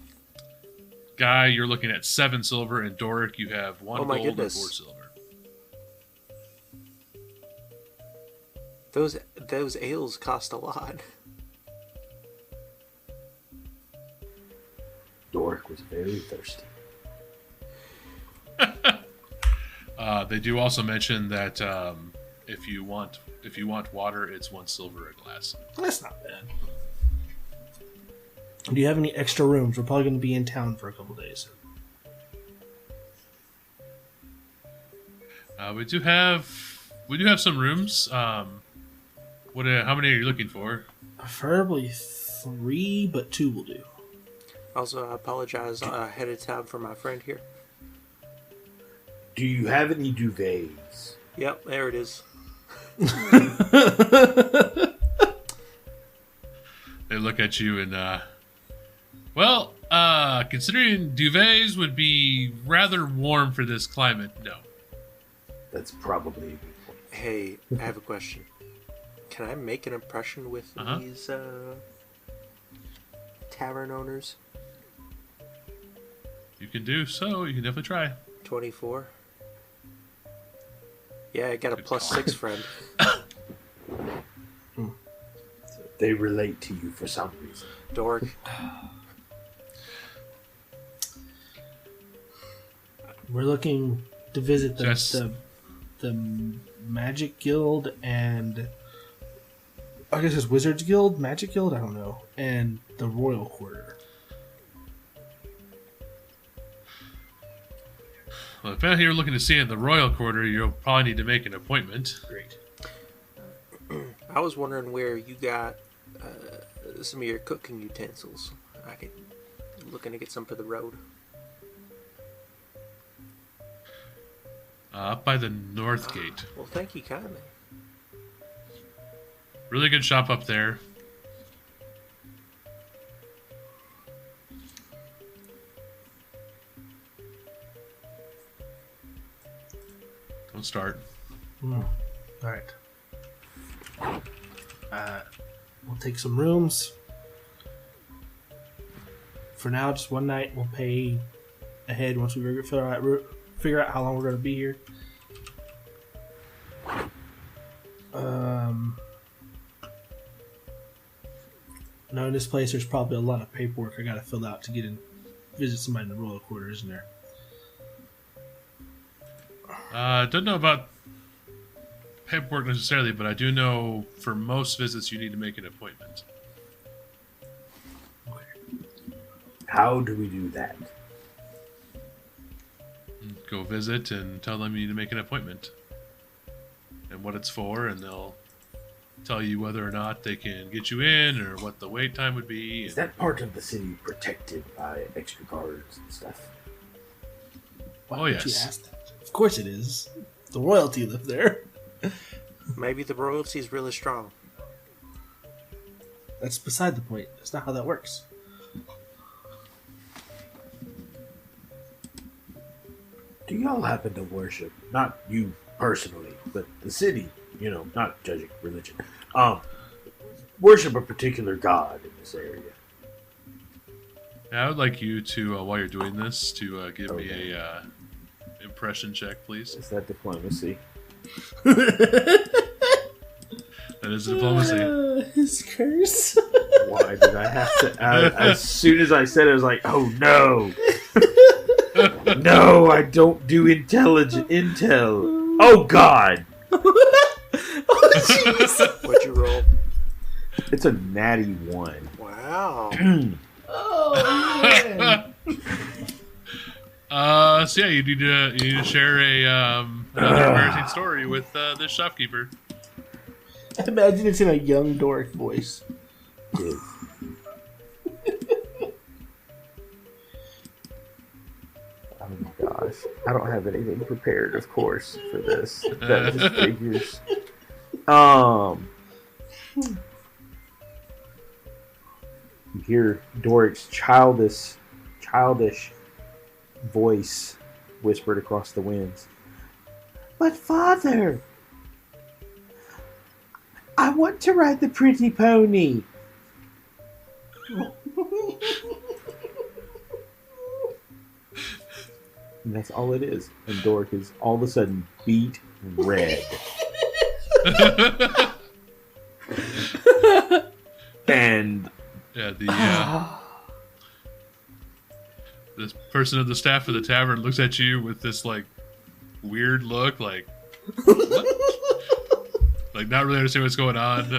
Guy, you're looking at 7 silver. And Doric, you have 1 gold and 4 silver. Those ales cost a lot. Doric was very thirsty. They do also mention that if you want water, it's 1 silver a glass. That's not bad. Do you have any extra rooms? We're probably going to be in town for a couple days. We do have some rooms. How many are you looking for? Preferably 3, but 2 will do. Also, I apologize ahead of time for my friend here. Do you have any duvets? Yep, there it is. They look at you and, considering duvets would be rather warm for this climate, no. That's probably a good point. Hey, I have a question. Can I make an impression with these tavern owners? you can do so. You can definitely try. 24. Yeah, I got a +6 friend. They relate to you for some reason. Dork. We're looking to visit Yes. the Magic Guild and I guess it's Wizards Guild, Magic Guild, I don't know, and the Royal Quarter. Well, if you're looking to see in the Royal Quarter, you'll probably need to make an appointment. Great. I was wondering where you got some of your cooking utensils. I could looking to get some for the road. Up by the North Gate. Well, thank you kindly. Really good shop up there. Don't start. All right. We'll take some rooms. For now, just one night. We'll pay ahead once we figure out how long we're going to be here. Knowing this place, there's probably a lot of paperwork I got to fill out to get in, visit somebody in the Royal Quarter, isn't there? Don't know about paperwork necessarily, but I do know for most visits you need to make an appointment. How do we do that? Go visit and tell them you need to make an appointment and what it's for, and they'll tell you whether or not they can get you in or what the wait time would be. Is that part of the city protected by extra guards and stuff? Why Oh, would yes. you ask that? Of course it is. The royalty live there. Maybe the royalty is really strong. That's beside the point. That's not how that works. Do y'all happen to worship, not you personally, but the city, not judging religion, worship a particular god in this area? I would like you to, while you're doing this, to give me a impression check, please. Is that diplomacy? That is diplomacy. His curse. Why did I have to? As soon as I said it, I was like, oh no. No, I don't do intel. Oh god. Oh, jeez. What'd you roll? It's a natty 1. Wow. Oh, man. So yeah, you need to share another embarrassing story with this shopkeeper. I imagine it's in a young dork voice. Oh my gosh. I don't have anything prepared, of course, for this. That just figures. You hear Doric's childish voice whispered across the winds. But father, I want to ride the pretty pony. And that's all it is. And Doric is all of a sudden beat red. And yeah, this person of the staff of the tavern looks at you with this like weird look, like what? Like not really understand what's going on.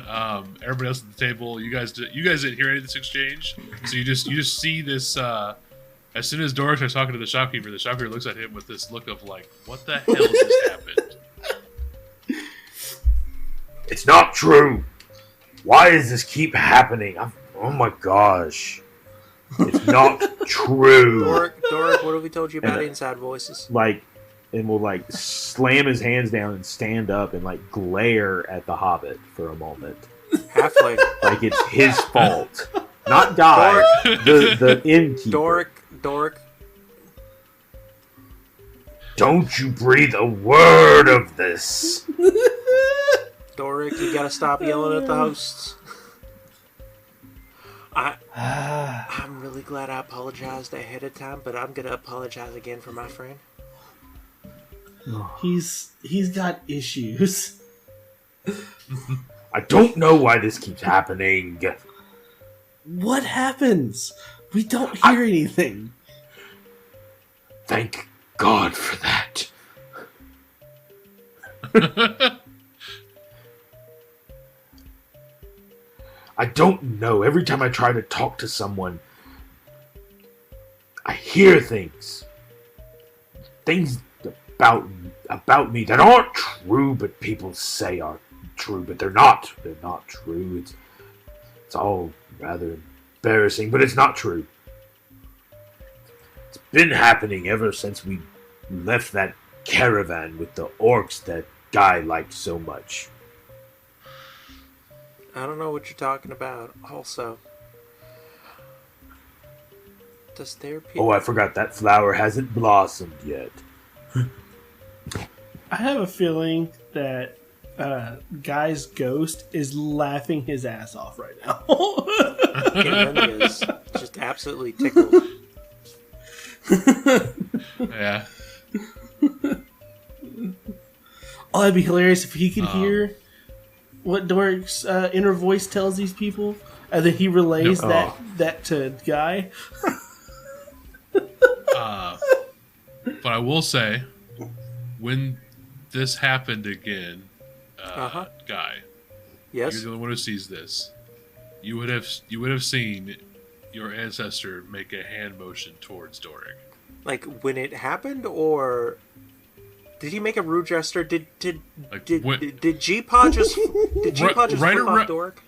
Everybody else at the table, you guys didn't hear any of this exchange, so you just see this. As soon as Doric starts talking to the shopkeeper looks at him with this look of like, what the hell just happened? it's not true. Why does this keep happening? Oh my gosh. It's not true. Doric, what have we told you about inside voices? And will slam his hands down and stand up and glare at the Hobbit for a moment. Halfling. Like it's his fault. Not Guy. The innkeeper. Doric. Don't you breathe a word of this. Doric, you gotta stop yelling at the hosts. I'm really glad I apologized ahead of time, but I'm gonna apologize again for my friend. He's got issues. I don't know why this keeps happening. What happens? We don't hear anything. Thank God for that. I don't know. Every time I try to talk to someone, I hear things. Things about me that aren't true, but people say are true, but they're not. They're not true. It's all rather embarrassing, but it's not true. It's been happening ever since we left that caravan with the orcs that guy liked so much. I don't know what you're talking about. Also, does therapy... Oh, I forgot that flower hasn't blossomed yet. I have a feeling that Guy's ghost is laughing his ass off right now. It really is just absolutely tickled. Yeah. Oh, that'd be hilarious if he could hear what Doric's inner voice tells these people, and then he relays that to Guy. But I will say, when this happened again, Guy, Yes? you're the only one who sees this. You would have seen your ancestor make a hand motion towards Doric. Like, when it happened, or... Did he make a rude gesture? Did G-Paw just... Did G-Paw just flip off Doric?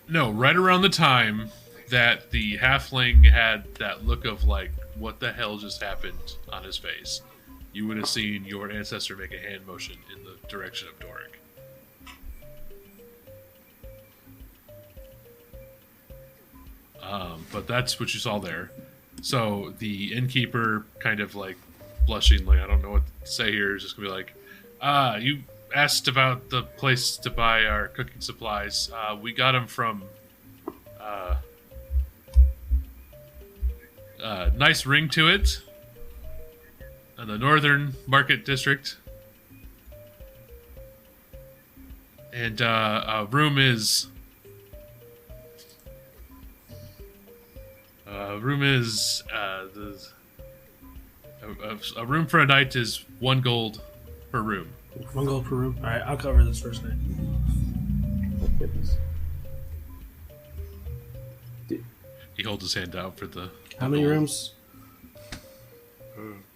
No, right around the time that the halfling had that look of like, what the hell just happened on his face, you would have seen your ancestor make a hand motion in the direction of Doric. But that's what you saw there. So the innkeeper kind of like blushing, like, I don't know what to say here, is just gonna be like, you asked about the place to buy our cooking supplies. We got them from nice ring to it in the northern market district, and a room a room for a night is 1 gold per room. 1 gold per room. All right, I'll cover this first night. Oh, goodness. He holds his hand out for the How many gold. rooms?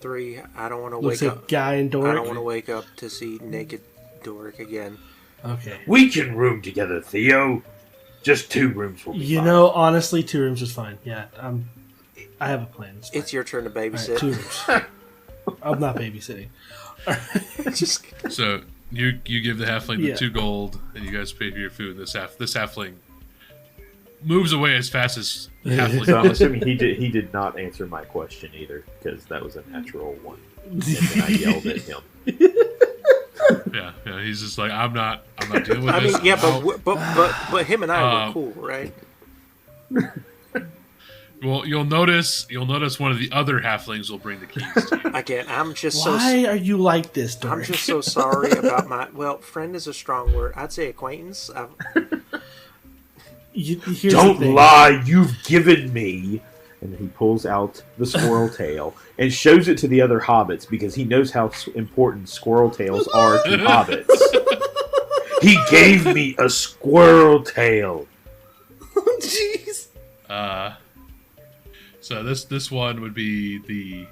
3. I don't want to Looks wake like up. Guy and Doric. I don't want to wake up to see naked Doric again. Okay. We can room together, Theo. Just 2 rooms will be You fine. know, honestly, 2 rooms is fine. Yeah, I have a plan. It's fine. It's your turn to All right, babysit. 2 rooms. I'm not babysitting. Just So you give the halfling the Yeah. 2 gold, and you guys pay for your food. This halfling moves away as fast as halfling. So I'm assuming he did not answer my question either, because that was a natural one. And then I yelled at him. Yeah, he's just like, I'm not dealing with I this. mean, yeah, I'll- but him and I were cool, right? Well, you'll notice one of the other halflings will bring the keys to you. Again, I'm just Why are you like this, I'm Doric? just so sorry about my. Well, friend is a strong word. I'd say acquaintance. Here's the Don't thing. lie, you've given me. And he pulls out the squirrel tail and shows it to the other hobbits because he knows how important squirrel tails are to hobbits. He gave me a squirrel tail. Jeez. So this one would be the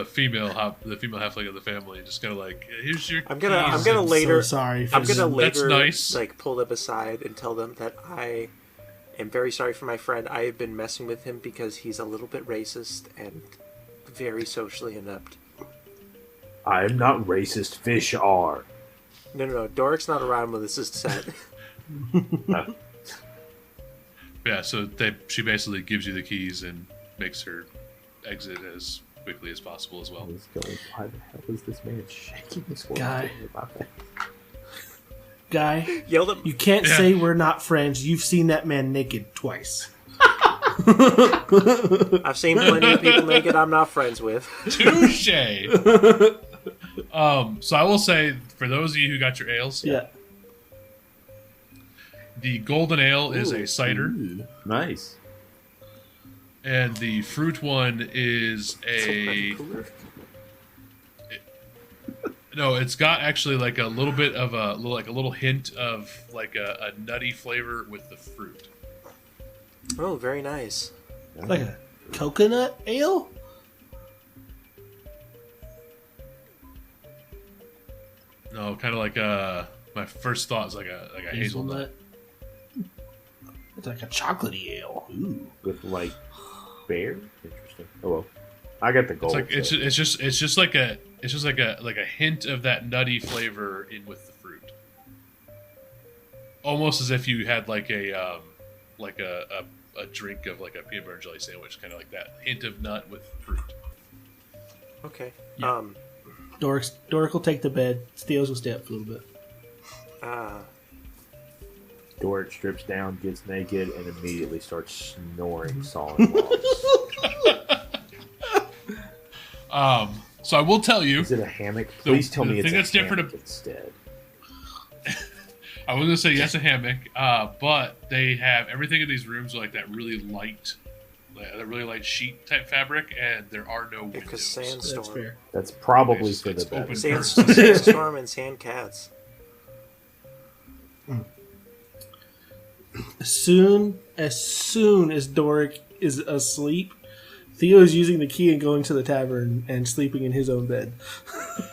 female halfling of the family, just kind of like, here's your. I'm gonna keys. later. So sorry. I'm gonna That's later nice. like pull them aside and tell them that I am very sorry for my friend. I have been messing with him because he's a little bit racist and very socially inept. I am not racist, fish are. No. Doric's not around when this is said. Yeah, so she basically gives you the keys and makes her exit as quickly as possible as well. Why the hell is this man shaking the squirrel Guy. tail in my face? guy. Yelled at You can't Yeah. say we're not friends. You've seen that man naked twice. I've seen plenty of people naked I'm not friends with. Touche. So I will say, for those of you who got your ales, Yeah. the golden ale is a Ooh. cider, Nice. and the fruit one is a no. It's got actually like a little bit of a little hint of like a nutty flavor with the fruit. Oh, very nice. Like a coconut ale? No, kind of like my first thought is like a hazelnut. It's like a chocolatey ale. Ooh. With like bear. Interesting. Oh well. I got the It's gold. like it's so- just like a hint of that nutty flavor in with the fruit. Almost as if you had like a drink of like a peanut butter and jelly sandwich, kind of like that hint of nut with fruit. Okay. Yeah. Doric will take the bed. Steels will stay up for a little bit. Doric strips down, gets naked, and immediately starts snoring solid logs. So I will tell you, Is it a hammock? Please tell me the it's thing a that's different hammock instead. I was gonna say yes, a hammock, but they have everything in these rooms like that really light sheet type fabric, and there are no windows. Because That's sandstorm. fair. That's probably It's- for the it's better. open. Sandstorm and sand cats. As soon as Doric is asleep, Theo is using the key and going to the tavern and sleeping in his own bed.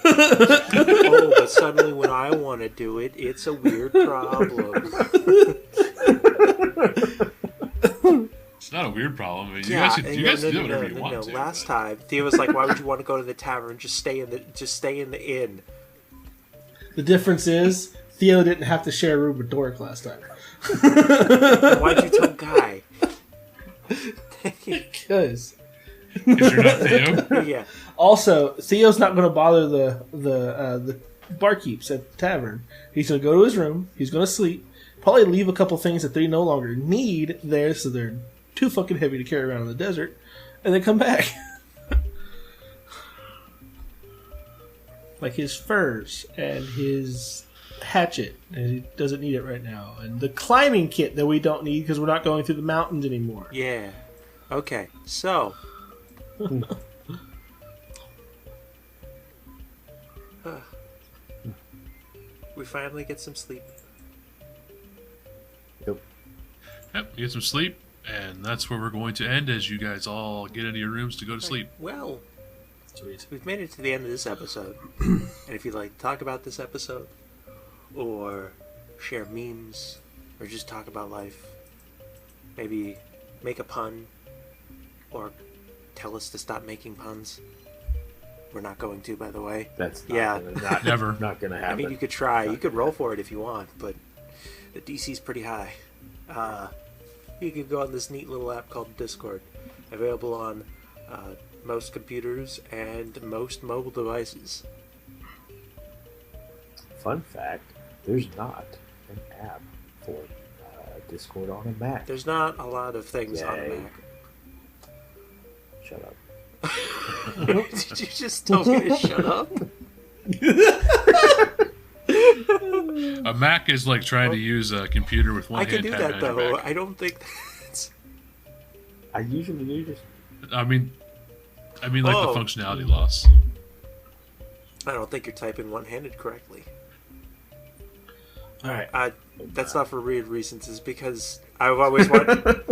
Oh, but suddenly when I want to do it, it's a weird problem. It's not a weird problem. I mean, Yeah, you guys can do whatever you want to. Last but- time, Theo was like, "Why would you want to go to the tavern? Just stay in the inn." The difference is Theo didn't have to share a room with Doric last time. Why'd you tell Guy? Because Because you're not Theo. Yeah. also Theo's not going to bother the barkeeps at the tavern. He's going to go to his room. He's going to sleep. Probably leave a couple things that they no longer need there, so they're too fucking heavy to carry around in the desert, and then come back. Like his furs and his hatchet, and he doesn't need it right now, and the climbing kit that we don't need because we're not going through the mountains anymore. Yeah. Okay. So. We finally get some sleep. Yep, you get some sleep, and that's where we're going to end as you guys all get into your rooms to go to sleep. Well, Sweet. we've made it to the end of this episode. And if you'd like to talk about this episode, or share memes, or just talk about life, maybe make a pun, or tell us to stop making puns. We're not going to, by the way. That's not Yeah. gonna, Never. not gonna happen. I mean, you could try. You could roll for it if you want, but the DC's pretty high. You could go on this neat little app called Discord, available on most computers and most mobile devices. Fun fact: there's not an app for Discord on a Mac. There's not a lot of things on a Yay. Mac. Shut up. Did you just tell me to shut up? A Mac is like trying to use a computer with one I can hand do tied that behind your though. back. I don't think that's. I usually do just. I mean like Oh. the functionality loss. I don't think you're typing one-handed correctly. All right. That's not for weird reasons. It's because I've always wanted.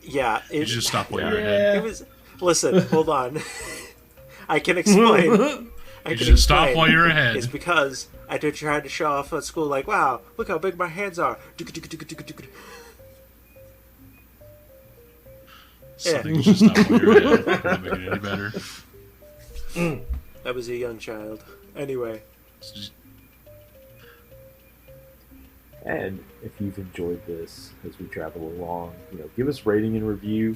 Yeah, You it, should just stop while you're Yeah. ahead. it was. Listen, hold on. I can explain. I You can should stop explain. while you're ahead. It's because I did try to show off at school, like, wow, look how big my hands are. So I Yeah. think you should stop while you're ahead. Not make it any better. I was a young child. Anyway, It's just- And if you've enjoyed this as we travel along, give us rating and review.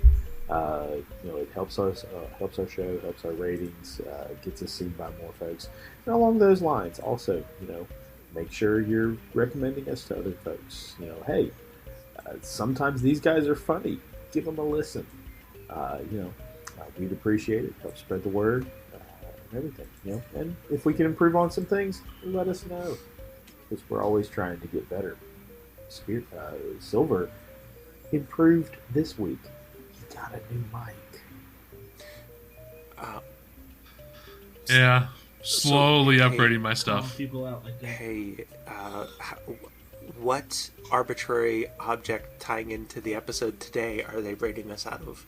It helps us, helps our show, helps our ratings, gets us seen by more folks. And along those lines, also, make sure you're recommending us to other folks. Hey, sometimes these guys are funny. Give them a listen. We'd appreciate it. Help spread the word and everything. And if we can improve on some things, let us know, because we're always trying to get better. Silver improved this week. He got a new mic. Yeah, slowly hey, upgrading my stuff. People out like that. Hey, what arbitrary object tying into the episode today are they rating us out of?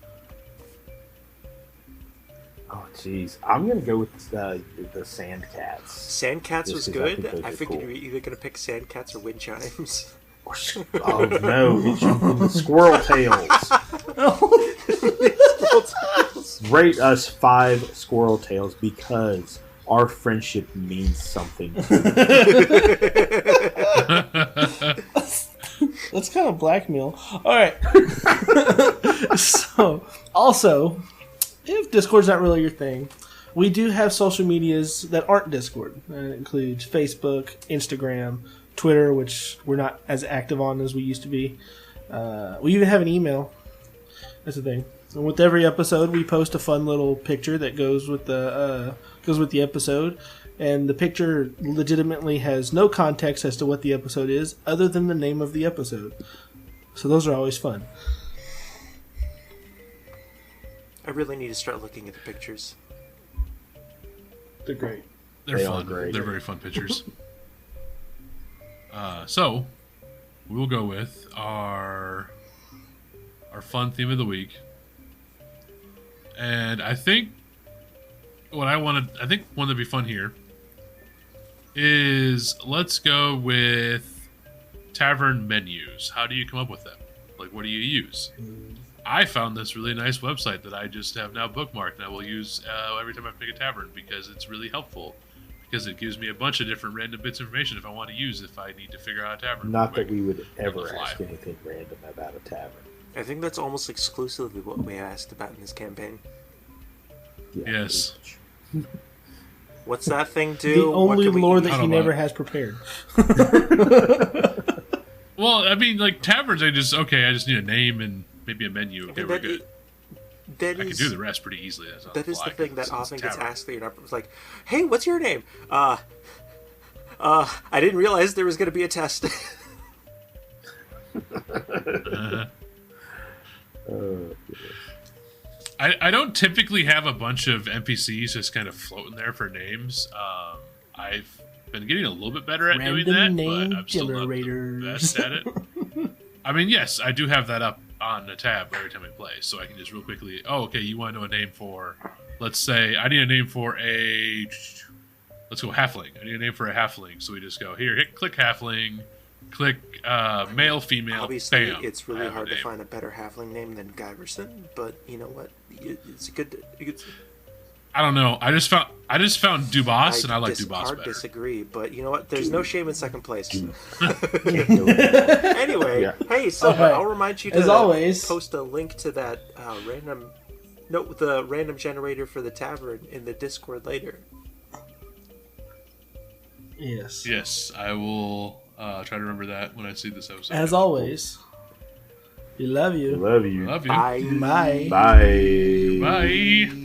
Oh, jeez. I'm going to go with the sand cats. Sand cats was good. I figured cool. you were either going to pick sand cats or wind chimes. Oh, no. It's the squirrel tails. Rate us 5 squirrel tails because our friendship means something to me. That's kind of blackmail. All right. So, also, if Discord's not really your thing, we do have social medias that aren't Discord. That includes Facebook, Instagram, Twitter, which we're not as active on as we used to be. We even have an email. That's the thing. And with every episode, we post a fun little picture that goes with the episode. And the picture legitimately has no context as to what the episode is, other than the name of the episode. So those are always fun. I really need to start looking at the pictures. They're great. They're They fun. are great. They're very fun pictures. So we will go with our fun theme of the week, and I think one that'd be fun here is let's go with tavern menus. How do you come up with them? Like, what do you use? I found this really nice website that I just have now bookmarked, and I will use every time I pick a tavern because it's really helpful. Because it gives me a bunch of different random bits of information if I want to use if I need to figure out a tavern. Not that we would ever ask anything random about a tavern. I think that's almost exclusively what we asked about in this campaign. Yeah, Yes. What's that thing do? The only What can we lore eat? that he don't never know. has prepared. Well, I mean, like taverns, I just need a name and maybe a menu. Okay, we're good. I can do the rest pretty easily. That is the thing that often gets asked that you're not. It's like, hey, what's your name? I didn't realize there was going to be a test. I don't typically have a bunch of NPCs just kind of floating there for names. I've been getting a little bit better at doing Random that, name but I'm still not the generators. best at it. I mean, yes, I do have that up on the tab every time I play, so I can just real quickly, okay, you want to know a name for, let's say, I need a name for let's go halfling. I need a name for a halfling, so we just go, here, click halfling, click male, female, Obviously, bam. it's I really have a hard to name. find a better halfling name than Guyverson, but you know what? It's a good. I don't know. I just found Dubas, and I like Dubas hard better. disagree, but you know what? There's no shame in second place. Dude. Anyway, Yeah. hey, Silver, Okay. I'll remind you to As always, post a link to that the random generator for the tavern in the Discord later. yes. Yes, I will try to remember that when I see this episode. As always, we love you. Love you. Love you. Bye. Bye. Bye. Bye.